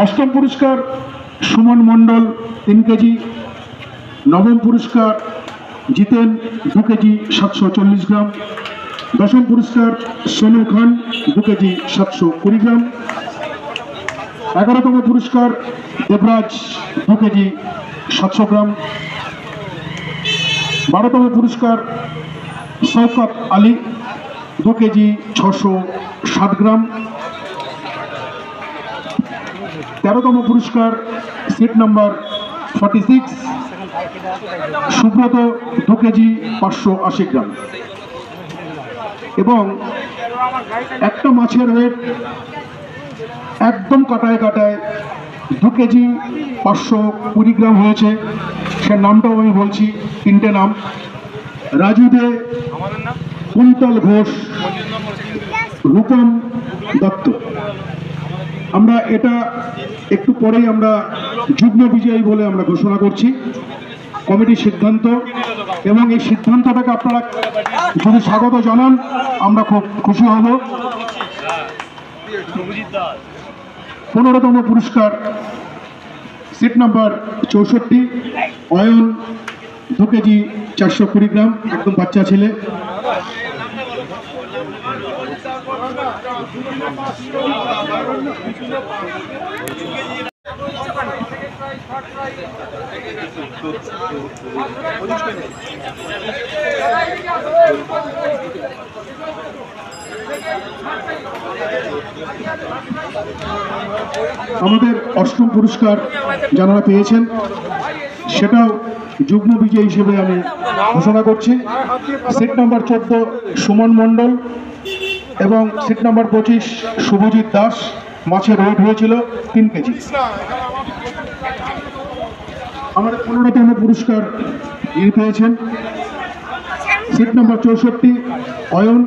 অষ্টম পুরস্কার সুমন মণ্ডল, 3 কেজি। নবম পুরস্কার জিতেন, 2 কেজি 740 গ্রাম। দশম পুরস্কার সোনু খান, 2 কেজি 720 গ্রাম। 11তম পুরস্কার দেবরাজ, 2 কেজি 700 গ্রাম। 12তম পুরস্কার শওকত আলী, 2 কেজি 660 গ্রাম। 13তম পুরস্কার সিট নম্বর 46 সুব্রত, 2 কেজি 580 গ্রাম। এবং একটা মাছের ওয়েট একদম কাটায় 2 কেজি 520 গ্রাম হয়েছে। সে নামটাও আমি বলছি, 3টে নাম: রাজু দে, কুন্তল ঘোষ, রূপম দত্ত। আমরা এটা একটু পরেই আমরা যুগ্ম বিজয়ী বলে আমরা ঘোষণা করছি, কমিটির সিদ্ধান্ত। এবং এই সিদ্ধান্তটাকে আপনারা যদি স্বাগত জানান আমরা খুব খুশি হব। 15তম পুরস্কার সিট নাম্বার 64 অয়ন, 2 কেজি 420 গ্রাম, একদম বাচ্চা ছেলে। আমাদের অষ্টম পুরস্কার যারা পেয়েছেন সেটাও যুগ্ম বিজয়ী হিসেবে আমি ঘোষণা করছি। সিট নাম্বার 14 সুমন মণ্ডল এবং সিট নাম্বার 25 শুভজিৎ দাস, মাছের ওয়েট হয়েছিল 3 কেজি। আমাদের 15তম পুরস্কার যিনি পেয়েছেন সিট নাম্বার 64 অয়ন,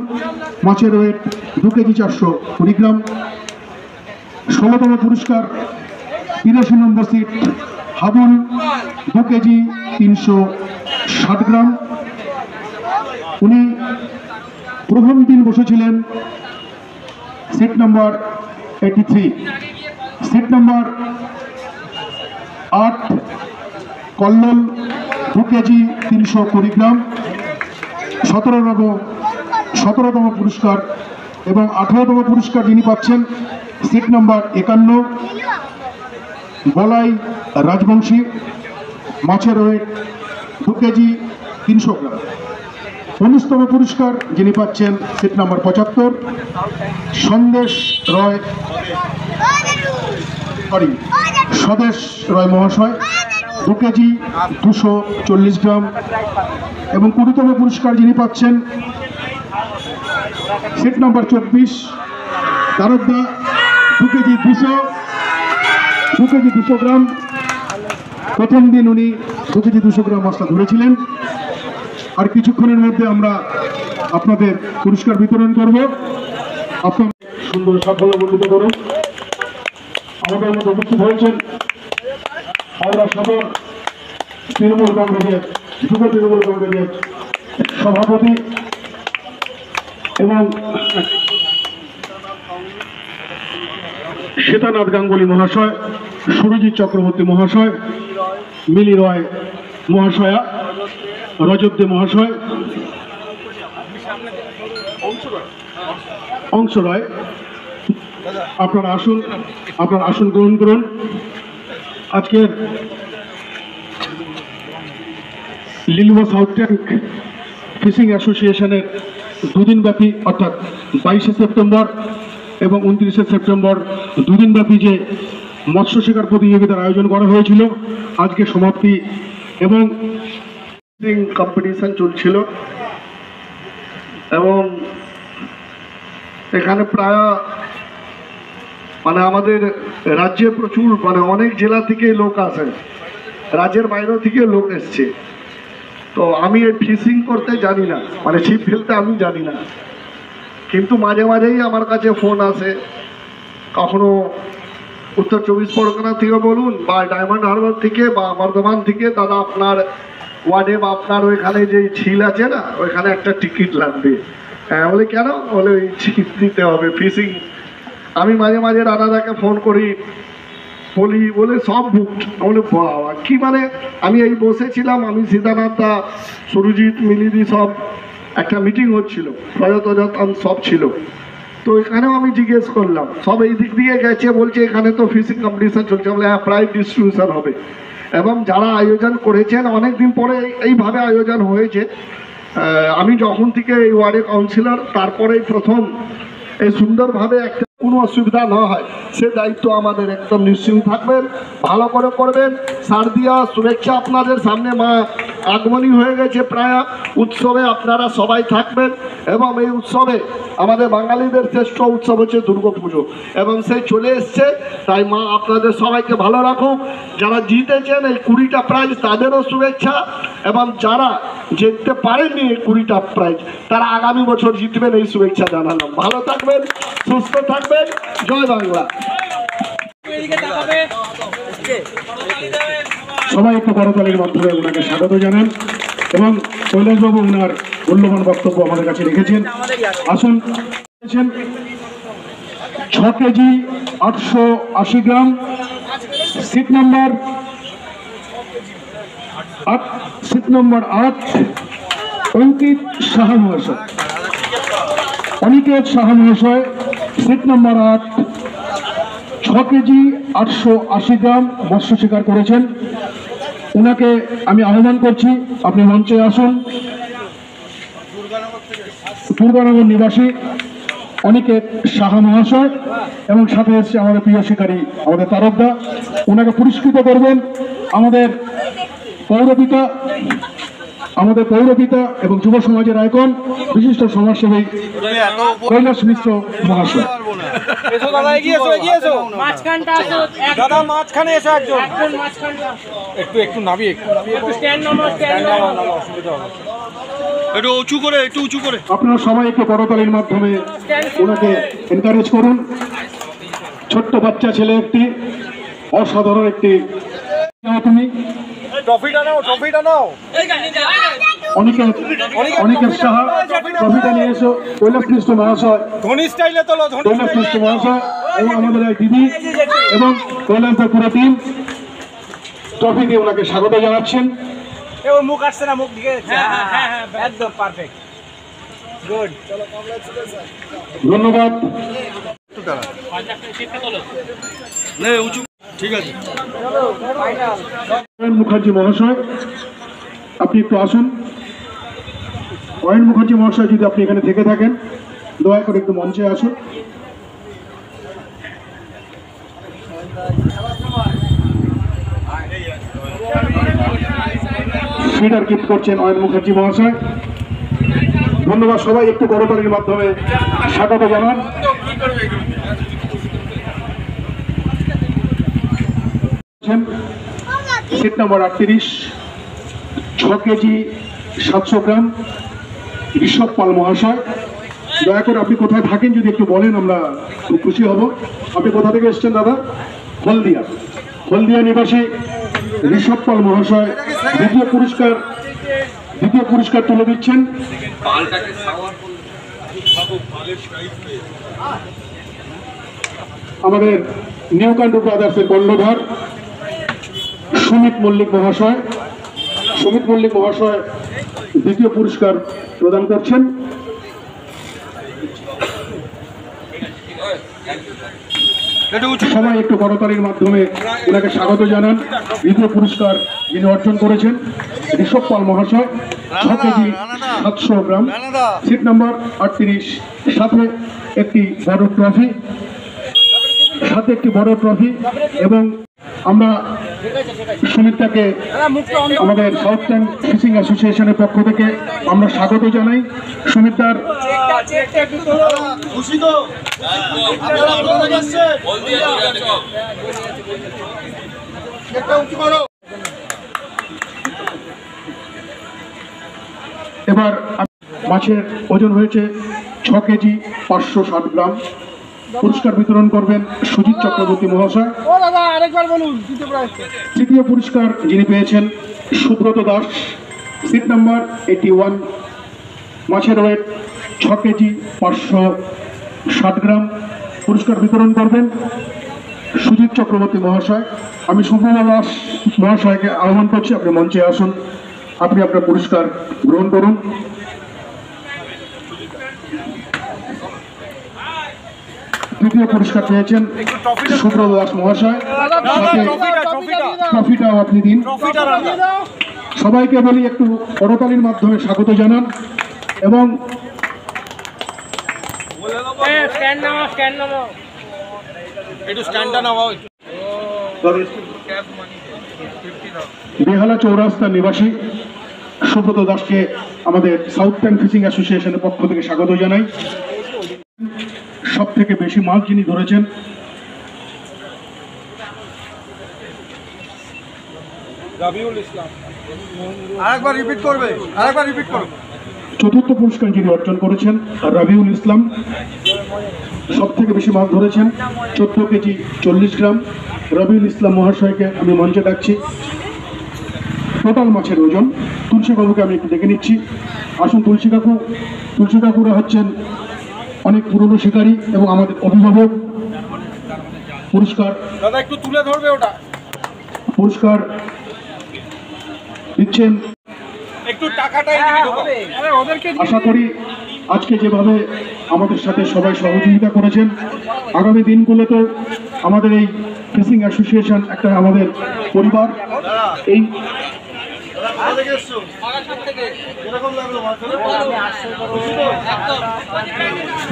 মাছের ওয়েট 2 কেজি 420 গ্রাম। 16তম পুরস্কার 83 number seat Habul, 2 KG 360 gram. উনি প্রথম দিন বসেছিলেন seat number 83। Seat number 8 Kallol, 2 KG 320 gram. 17তম পুরস্কার এবং 18তম পুরস্কার যিনি পাচ্ছেন সিট নাম্বার 51 বলাই রাজবংশী, মাছের ওয়েট 2 কেজি 300 গ্রাম। 19তম পুরস্কার যিনি পাচ্ছেন সিট নাম্বার 75 স্বদেশ রয় মহাশয়, 2 কেজি 240 গ্রাম। এবং 20তম পুরস্কার যিনি পাচ্ছেন সিট নাম্বার 24 তারকদা, 2 কেজি 200 গ্রাম। প্রথম দিন উনি 2 কেজি 200 গ্রাম মাছটা ধরেছিলেন। আর কিছুক্ষণের মধ্যে আমরা আপনাদের পুরস্কার বিতরণ করব। আপনার সুন্দর সাফল্য মণ্ডিত করুন। আমাদের মধ্যে উপস্থিত হয়েছেন হাওড়া সদর তৃণমূল কংগ্রেসের যুব তৃণমূল কংগ্রেসের সভাপতি এবং শ্বেতানাথ গাঙ্গুলি মহাশয়, সুরজিৎ চক্রবর্তী মহাশয়, মিলি রয় মহাশয়া, রজত দে মহাশয়, অংশ রয়। আপনার আসন গ্রহণ করুন। আজকের লিলুয়া সাউথ ট্যাঙ্ক ফিশিং অ্যাসোসিয়েশনের দুদিনব্যাপী অর্থাৎ 22শে সেপ্টেম্বর এবং 29শে সেপ্টেম্বর দুদিনব্যাপী যে মৎস্য শিকার প্রতিযোগিতার আয়োজন করা হয়েছিল, আজকে সমাপ্তি এবং কম্পিটিশন চলছিল এবং এখানে প্রায় আমাদের রাজ্যে প্রচুর অনেক জেলা থেকে লোক আসে, রাজ্যের বাইরে থেকে লোক এসছে। তো আমি এই ফিশিং করতে জানি না, ছিপ ফেলতে আমি জানি না, কিন্তু মাঝে মাঝেই আমার কাছে ফোন আসে, কখনো উত্তর 24 পরগনা থেকে বলুন বা ডায়মন্ড হারবার থেকে বা বর্ধমান থেকে, দাদা আপনার ওয়ার্ডে বা আপনার ওইখানে যে ঝিল আছে না, ওইখানে একটা টিকিট লাগবে। হ্যাঁ বলে কেন? বলে ওই ছিপ দিতে হবে ফিশিং। আমি মাঝে মাঝে রানাদাকে ফোন করি, বলি বলে সব বুক। বলে বাবা কি আমি এই বসেছিলাম, আমি সীতানাথদা, সুরজিৎ, মিলিদি সব একটা মিটিং হচ্ছিল, প্রযতন সব ছিল। তো এখানেও আমি জিজ্ঞেস করলাম, সব এই দিক দিয়ে গেছে, বলছে এখানে তো ফিশিং কম্পিটিশন চলছে। বলে হ্যাঁ, প্রাইজ ডিস্ট্রিবিউশন হবে। এবং যারা আয়োজন করেছেন, অনেক দিন পরে এইভাবে আয়োজন হয়েছে। আমি যখন থেকে এই ওয়ার্ডে কাউন্সিলর, তারপরেই প্রথম এই সুন্দরভাবে একটা কোনো অসুবিধা না হয় সে দায়িত্ব আমাদের। একদম নিশ্চিন্ত থাকবেন, ভালো করে করবেন। শারদীয়া শুভেচ্ছা আপনাদের সামনে, মা আগমনী হয়ে গেছে প্রায়। উৎসবে আপনারা সবাই থাকবেন এবং এই উৎসবে আমাদের বাঙালিদের শ্রেষ্ঠ উৎসব হচ্ছে দুর্গাপুজো এবং সেই চলে এসছে। তাই মা আপনাদের সবাইকে ভালো রাখুক। যারা জিতেছেন এই 20টা প্রাইজ, তাদেরও শুভেচ্ছা, এবং যারা জিততে পারেননি এই 20টা প্রাইজ, তারা আগামী বছর জিতবেন, এই শুভেচ্ছা জানালাম। ভালো থাকবেন, সুস্থ থাকবেন। জয় বাংলা। সবাই একটু করতালির মাধ্যমে ওনাকে স্বাগত জানান এবং কৈলাসবাবু ওনার মূল্যবান বক্তব্য আমাদের কাছে রেখেছেন। আসুন, 6 কেজি 880 গ্রাম, সিট নাম্বার 8 অঙ্কিত সাহা মহাশয়, অনিকেত সাহা মহাশয়, সিট নাম্বার 8, 6 কেজি 880 গ্রাম মৎস্য শিকার করেছেন। ওনাকে আমি আহ্বান করছি, আপনি মঞ্চে আসুন। দুর্গানগর নিবাসী অনিকেত সাহা মহাশয় এবং সাথে এসছে আমাদের প্রিয় শিকারী আমাদের তারকদা। ওনাকে পুরস্কৃত করবেন আমাদের পৌরপিতা এবং যুব সমাজের আইকন, বিশিষ্ট সমাজসেবী কৈলাস মিশ্র মহাশয়। আপনারা সবাই একটু করতালির মাধ্যমে ওনাকে এনকারেজ করুন। ছোট্ট বাচ্চা ছেলে, একটি অসাধারণ একটি। তুমি অনিকেত সাহা ট্রফিটা নিয়ে এসো। কৈলাস মিশ্র মহাশয়, কৈলাস মিশ্র মহাশয় এবং আমাদের এক দিদি এবং কৈলাসদার পুরো টিম ট্রফি দিয়ে ওনাকে স্বাগত জানাচ্ছেন। মুখ আসছে না, মুখ দিকে একদম পারফেক্ট, গুড। ধন্যবাদ। ঠিক আছে। অয়ন মুখার্জি মহাশয়, আপনি একটু আসুন। অয়ন মুখার্জি মহাশয়, যদি আপনি এখানে থেকে থাকেন, দয়া করে একটু মঞ্চে আসুন। ফিডার গিফট করছেন অয়ন মুখার্জি মহাশয়। ধন্যবাদ। সবাই একটু করতালির মাধ্যমে স্বাগত জানান। সিট নাম্বার 38, 6 কেজি 700 গ্রাম, ঋষভ পাল মহাশয়। দয়া করে আপনি কোথায় থাকেন যদি একটু বলেন, আমরা খুব খুশি হব। আপনি কোথা থেকে এসেছেন দাদা? হলদিয়া। হলদিয়া নিবাসী ঋষভ পাল মহাশয় দ্বিতীয় পুরস্কার তুলে দিচ্ছেন। আমাদের নিউ কান্ট্রি ব্রাদার্সের কর্ণধার সুমিত মল্লিক মহাশয় দ্বিতীয় পুরস্কার প্রদান করছেন। সবাই একটু করতালির মাধ্যমে ওনাকে স্বাগত জানান। দ্বিতীয় পুরস্কার যিনি অর্জন করেছেন ঋষভ পাল মহাশয়, 6 কেজি 700 গ্রাম, সিট নাম্বার 38, সাথে একটি বড় ট্রফি এবং আমরা সুমিতটাকে আমাদের সাউথ ট্যাঙ্ক ফিশিং অ্যাসোসিয়েশনের পক্ষ থেকে আমরা স্বাগত জানাই। সুমিতদার এবার মাছের ওজন হয়েছে 6 কেজি 560 গ্রাম। পুরস্কার বিতরণ করবেন সুজিত চক্রবর্তী মহাশয়। তৃতীয় পুরস্কার যিনি পেয়েছেন সুব্রত দাস, সিট নাম্বার 81, মাছের ওয়েট 6 কেজি 560 গ্রাম। পুরস্কার বিতরণ করবেন সুজিত চক্রবর্তী মহাশয়। আমি সুব্রত দাস মহাশয়কে আহ্বান করছি, আপনি মঞ্চে আসুন, আপনি আপনার পুরস্কার গ্রহণ করুন। তৃতীয় পুরস্কার পেয়েছেন সুব্রত দাস মহাশয়, ট্রফিটাও আপনি দিন। সবাইকে বলি একটু করতালির মাধ্যমে স্বাগত জানান এবং বেহালা চৌরাস্তার নিবাসী সুব্রত দাসকে আমাদের সাউথ ট্যাঙ্ক ফিশিং অ্যাসোসিয়েশনের পক্ষ থেকে স্বাগত জানাই। সব থেকে বেশি মাছ যিনি ধরেছেন চতুর্থ পুরস্কার যিনি অর্জন করেছেন রাবিউল ইসলাম, সব থেকে বেশি মাছ ধরেছেন 14 কেজি 40 গ্রাম। রাবিউল ইসলাম মহাশয়কে আমি মঞ্চে ডাকছি। টোটাল মাছের ওজন তুলসী বাবুকে আমি একটু দেখে নিচ্ছি। আসুন তুলসী কাকুরা হচ্ছেন অনেক পুরনো শিকারী এবং আমাদের অভিভাবক। পুরস্কার একটু তুলে ধরবে, ওটা পুরস্কার দিচ্ছেন। আশা করি আজকে যেভাবে আমাদের সাথে সবাই সহযোগিতা করেছেন, আগামী দিনগুলোতে আমাদের এই ফিশিং অ্যাসোসিয়েশন একটা আমাদের পরিবার। এই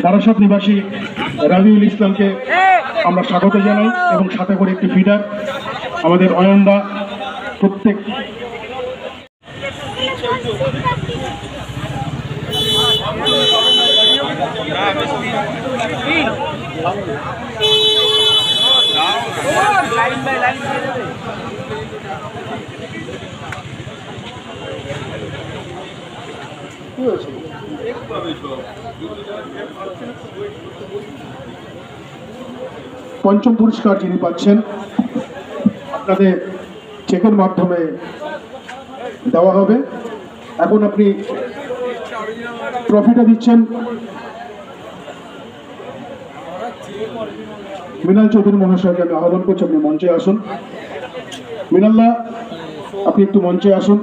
বারাসাত নিবাসী রাবিউল ইসলামকে আমরা স্বাগত জানাই এবং সাথে করে একটি ফিডার আমাদের অয়নদা প্রত্যেক পঞ্চম পুরস্কার যিনি পাচ্ছেন আপনাদের চেকের মাধ্যমে দেওয়া হবে। এখন আপনি ট্রফিটা দিচ্ছেন মৃণাল চৌধুরী মহাশয়কে আমি আহ্বান করছি, আপনি মঞ্চে আসুন। মৃণালদা আপনি একটু মঞ্চে আসুন।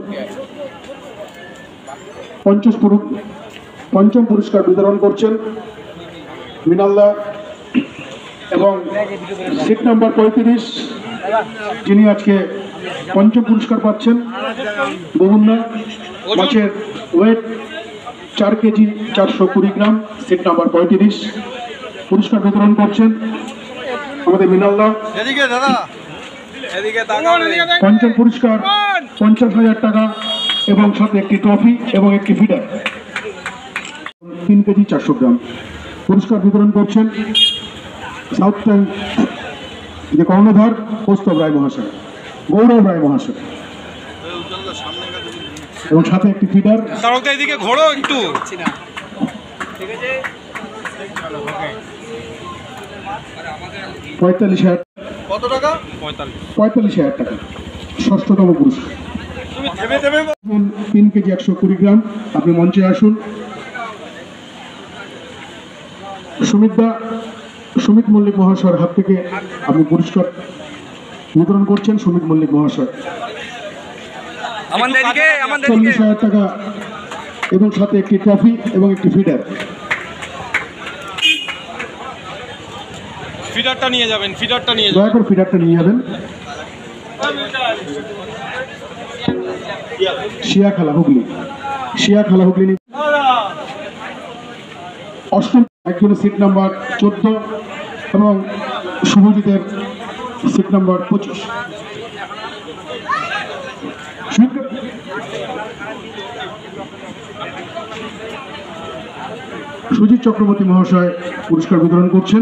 পঞ্চম পুরস্কার বিতরণ করছেন মৃণালদা এবং সিট নাম্বার 35 যিনি আজকে পঞ্চম পুরস্কার পাচ্ছেন বহুন্না, মাছের ওয়েট 4 কেজি 420 গ্রাম, সিট নাম্বার 35। পুরস্কার বিতরণ করছেন আমাদের মৃণালদা। পঞ্চম পুরস্কার 50,000 টাকা এবং সাথে একটি ট্রফি এবং একটি ফিডার 3 কেজি 400 গ্রাম। পুরস্কার বিতরণ করছেন সাউথ ট্যাঙ্ক যে কর্ণধার কৌস্তব রায় মহাশয়, গৌরব রায় মহাশয়। এবং সাথে একটি ফিডার। তারকদা এদিকে ঘোরো একটু। 45,000। কত টাকা? 45,000 টাকা, ষষ্ঠতম পুরস্কার। তুমি থেমে থেমে 3 কেজি 120 গ্রাম। আপনি মঞ্চে আসুন। সুমিত মল্লিক মহাশয়ের হাত থেকে আপনি পুরস্কার বিতরণ করছেন। সুমিত মল্লিক মহাশয় 40,000 টাকা এবং সাথে একটি ট্রফি এবং একটি ফিডার। ফিডারটা নিয়ে যাবেন, ফিডারটা নিয়ে যাবেন। দয়া করে ফিডারটা নিয়ে যাবেন। শিয়া খালা হুগলি অষ্টম একজনের সিট নাম্বার 14 এবং শুভজিতের সিট নাম্বার 25। সুজিত চক্রবর্তী মহাশয় পুরস্কার বিতরণ করছেন।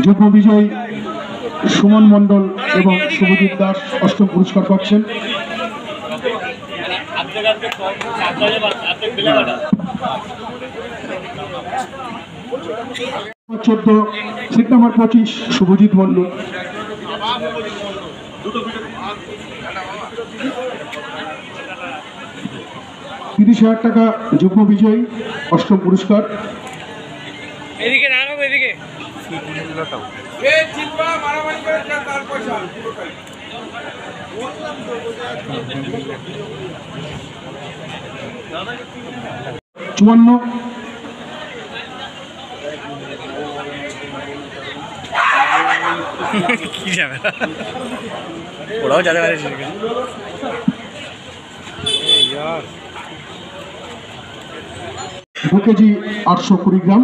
যুগ্ম বিজয়ী সুমন মণ্ডল এবং শুভজিৎ দাস অষ্টম পুরস্কার পাচ্ছেন। 14 সিট নাম্বার 25 শুভজিৎ মণ্ডল। 30,000 টাকা যুগ্ম বিজয়ী অষ্টম পুরস্কার। এদিকে না এদিকে চুয়ান্ন কি যাবে ওরাও যেতে পারে। 2 কেজি 820 গ্রাম।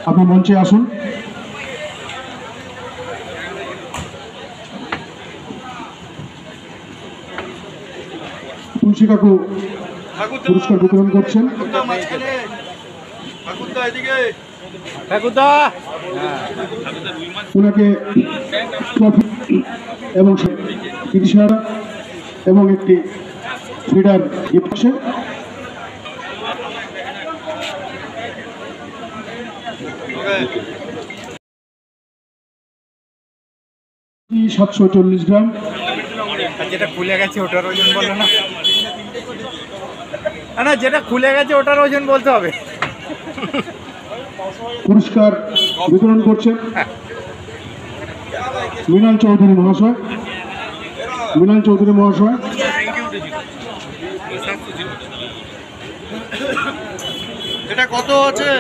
আপনি মঞ্চে আসুন। তুলসী কাকু পুরস্কার বিতরণ করছেন। ওনাকে ট্রফি এবং 30,000 এবং একটি ফিডার গিফট আছে। 740 গ্রাম। যেটা খুলে গেছে ওটার ওজন বলো না, না যেটা খুলে গেছে ওটার ওজন বলতে হবে। পুরস্কার বিতরণ করছেন মৃণাল চৌধুরী মহাশয়। এটা কত আছে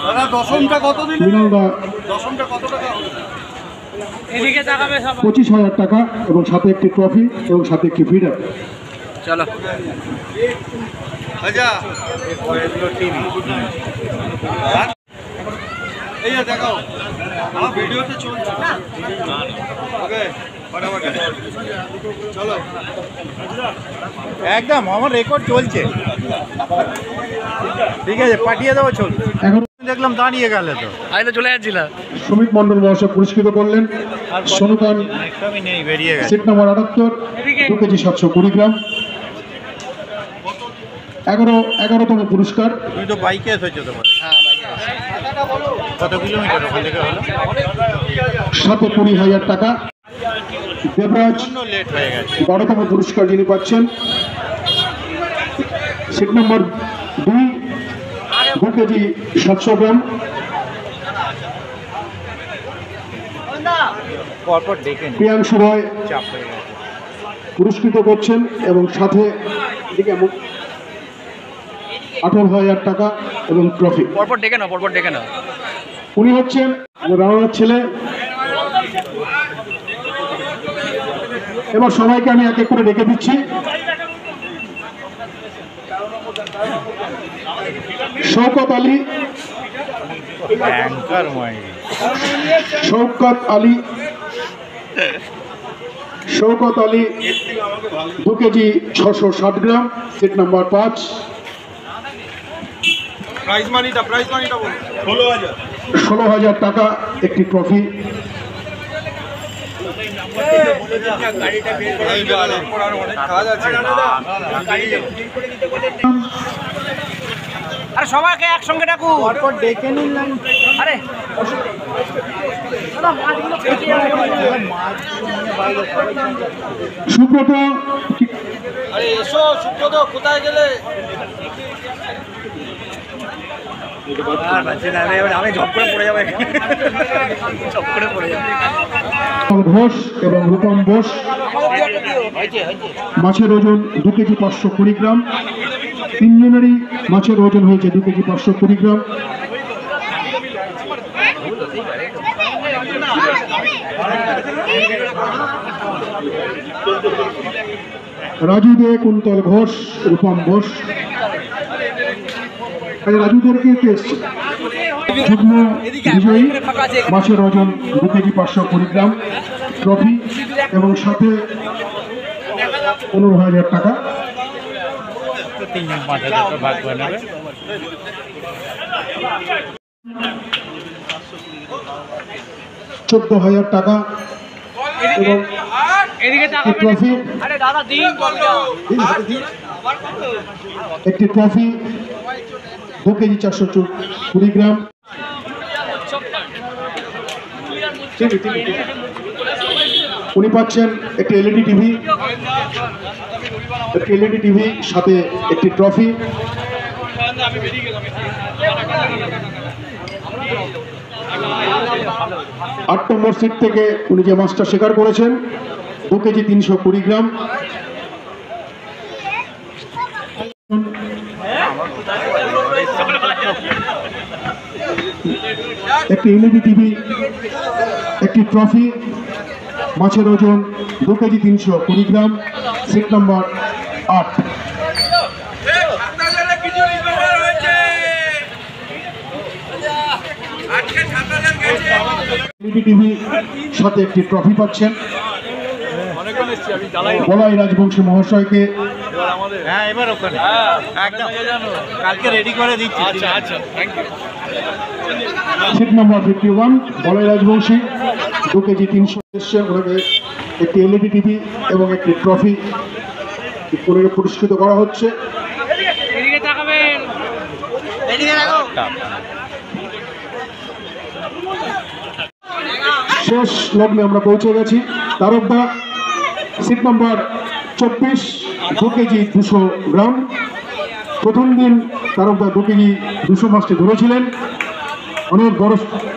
দাদা? দশমটা কত দিন? মৃণাল দা দশমটা কত টাকা? এদিকে তাকাবে সব। 25,000 টাকা এবং সাথে একটি ট্রফি এবং সাথে একটি ফিডার। চলো আচ্ছা এই দেখাও আমার ভিডিওতে চলছে। ওকে চলো একদম আমার রেকর্ড চলছে। ঠিক আছে পাঠিয়ে দেবো। চল এখন দেখলাম দাঁড়িয়ে গেলে তো আমি তো চলে যাচ্ছিলাম। সুমিত মণ্ডল মহাশয় পুরস্কৃত করলেন। সোনুকান একদমই নেই, বেরিয়ে গেছে। সিট নাম্বার 78 2 কেজি 720 গ্রাম। 11তম পুরস্কার। তুমি তো বাইকে এসেছো তোমার? কত কিলোমিটার ওখান থেকে হলো? সাথে 20,000 টাকা। দেবরাজ লেট হয়ে গেছে। 12তম পুরস্কার যিনি পাচ্ছেন। সিট নাম্বার 2 কেজি 700 গ্রাম। পরপর ডেকে প্রিয়াংশু রয় চাপ হয়ে গেছে। পুরস্কৃত করছেন এবং সাথে 18,000 টাকা এবং ট্রফি। পরপর ডেকে নাও। উনি হচ্ছেন রানার ছেলে। এবার সবাইকে আমি এক এক করে ডেকে দিচ্ছি। Shawkat Ali, Shawkat Ali 2 KG 660 gram. Seat number 5। Prize মানিটা বলো। 16,000 টাকা একটি ট্রফি। আরে সবাইকে একসঙ্গে ডাকু ডেকে নিন। আরে সুব্রত, আরে এসো সুব্রত, কোথায় গেলে? আমি ঝপ করে পড়ে যাবো, ঝপ করে পড়ে যাবো। ঘোষ এবং রূপম বোস, মাছের ওজন 2 কেজি 520 গ্রাম। তিনজনেরই মাছের ওজন হয়েছে 2 কেজি 520 গ্রাম। রাজু দে, কুন্তল ঘোষ, রূপম বোস। রাজুদেরকে এসছে যুগ্ম বিজয়ী, মাছের ওজন 2 কেজি 520 গ্রাম, ট্রফি এবং সাথে 15,000 টাকা। 14,000 টাকা এবং ট্রফি, একটি ট্রফি 2 কেজি 420 গ্রাম। উনি পাচ্ছেন একটি এলইডি টিভি, সাথে একটি ট্রফি। 8 নম্বর সিট থেকে উনি যে মাছটা শিকার করেছেন 2 কেজি 320 গ্রাম। একটি এলইডি টিভি, একটি ট্রফি, মাছের ওজন 2 কেজি 320 গ্রাম, সিট নম্বর 8। এলইডি টিভি সাথে একটি ট্রফি পাচ্ছেন বলাই রাজবংশী মহাশয়কে। হ্যাঁ এবার ওখানে একদম কালকে রেডি করে দিচ্ছি। আচ্ছা আচ্ছা, থ্যাংক ইউ। সিট নম্বর 51 বলাই রাজবংশী 2 কেজি 300 এসছে। ওনাকে একটি এলইডি টিভি এবং একটি ট্রফি পুরস্কৃত করা হচ্ছে। শেষ লগ্নে আমরা পৌঁছে গেছি। তারকদা, সিট নম্বর 24, 2 কেজি 200 গ্রাম। প্রথম দিন তারকদা 2 কেজি 200 মাছটি ধরেছিলেন। অনেক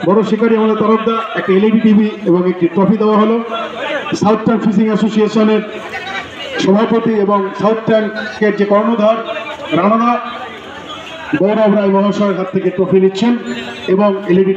বড় শিকারী আমাদের তারকদা। একটা এলইডি টিভি এবং একটি ট্রফি দেওয়া হলো। সাউথ ট্যাঙ্ক ফিশিং অ্যাসোসিয়েশনের সভাপতি এবং সাউথ ট্যাঙ্কের যে কর্ণধার রানাদা গৌরব রায় মহাশয়ের হাত থেকে ট্রফি নিচ্ছেন এবং এলইডি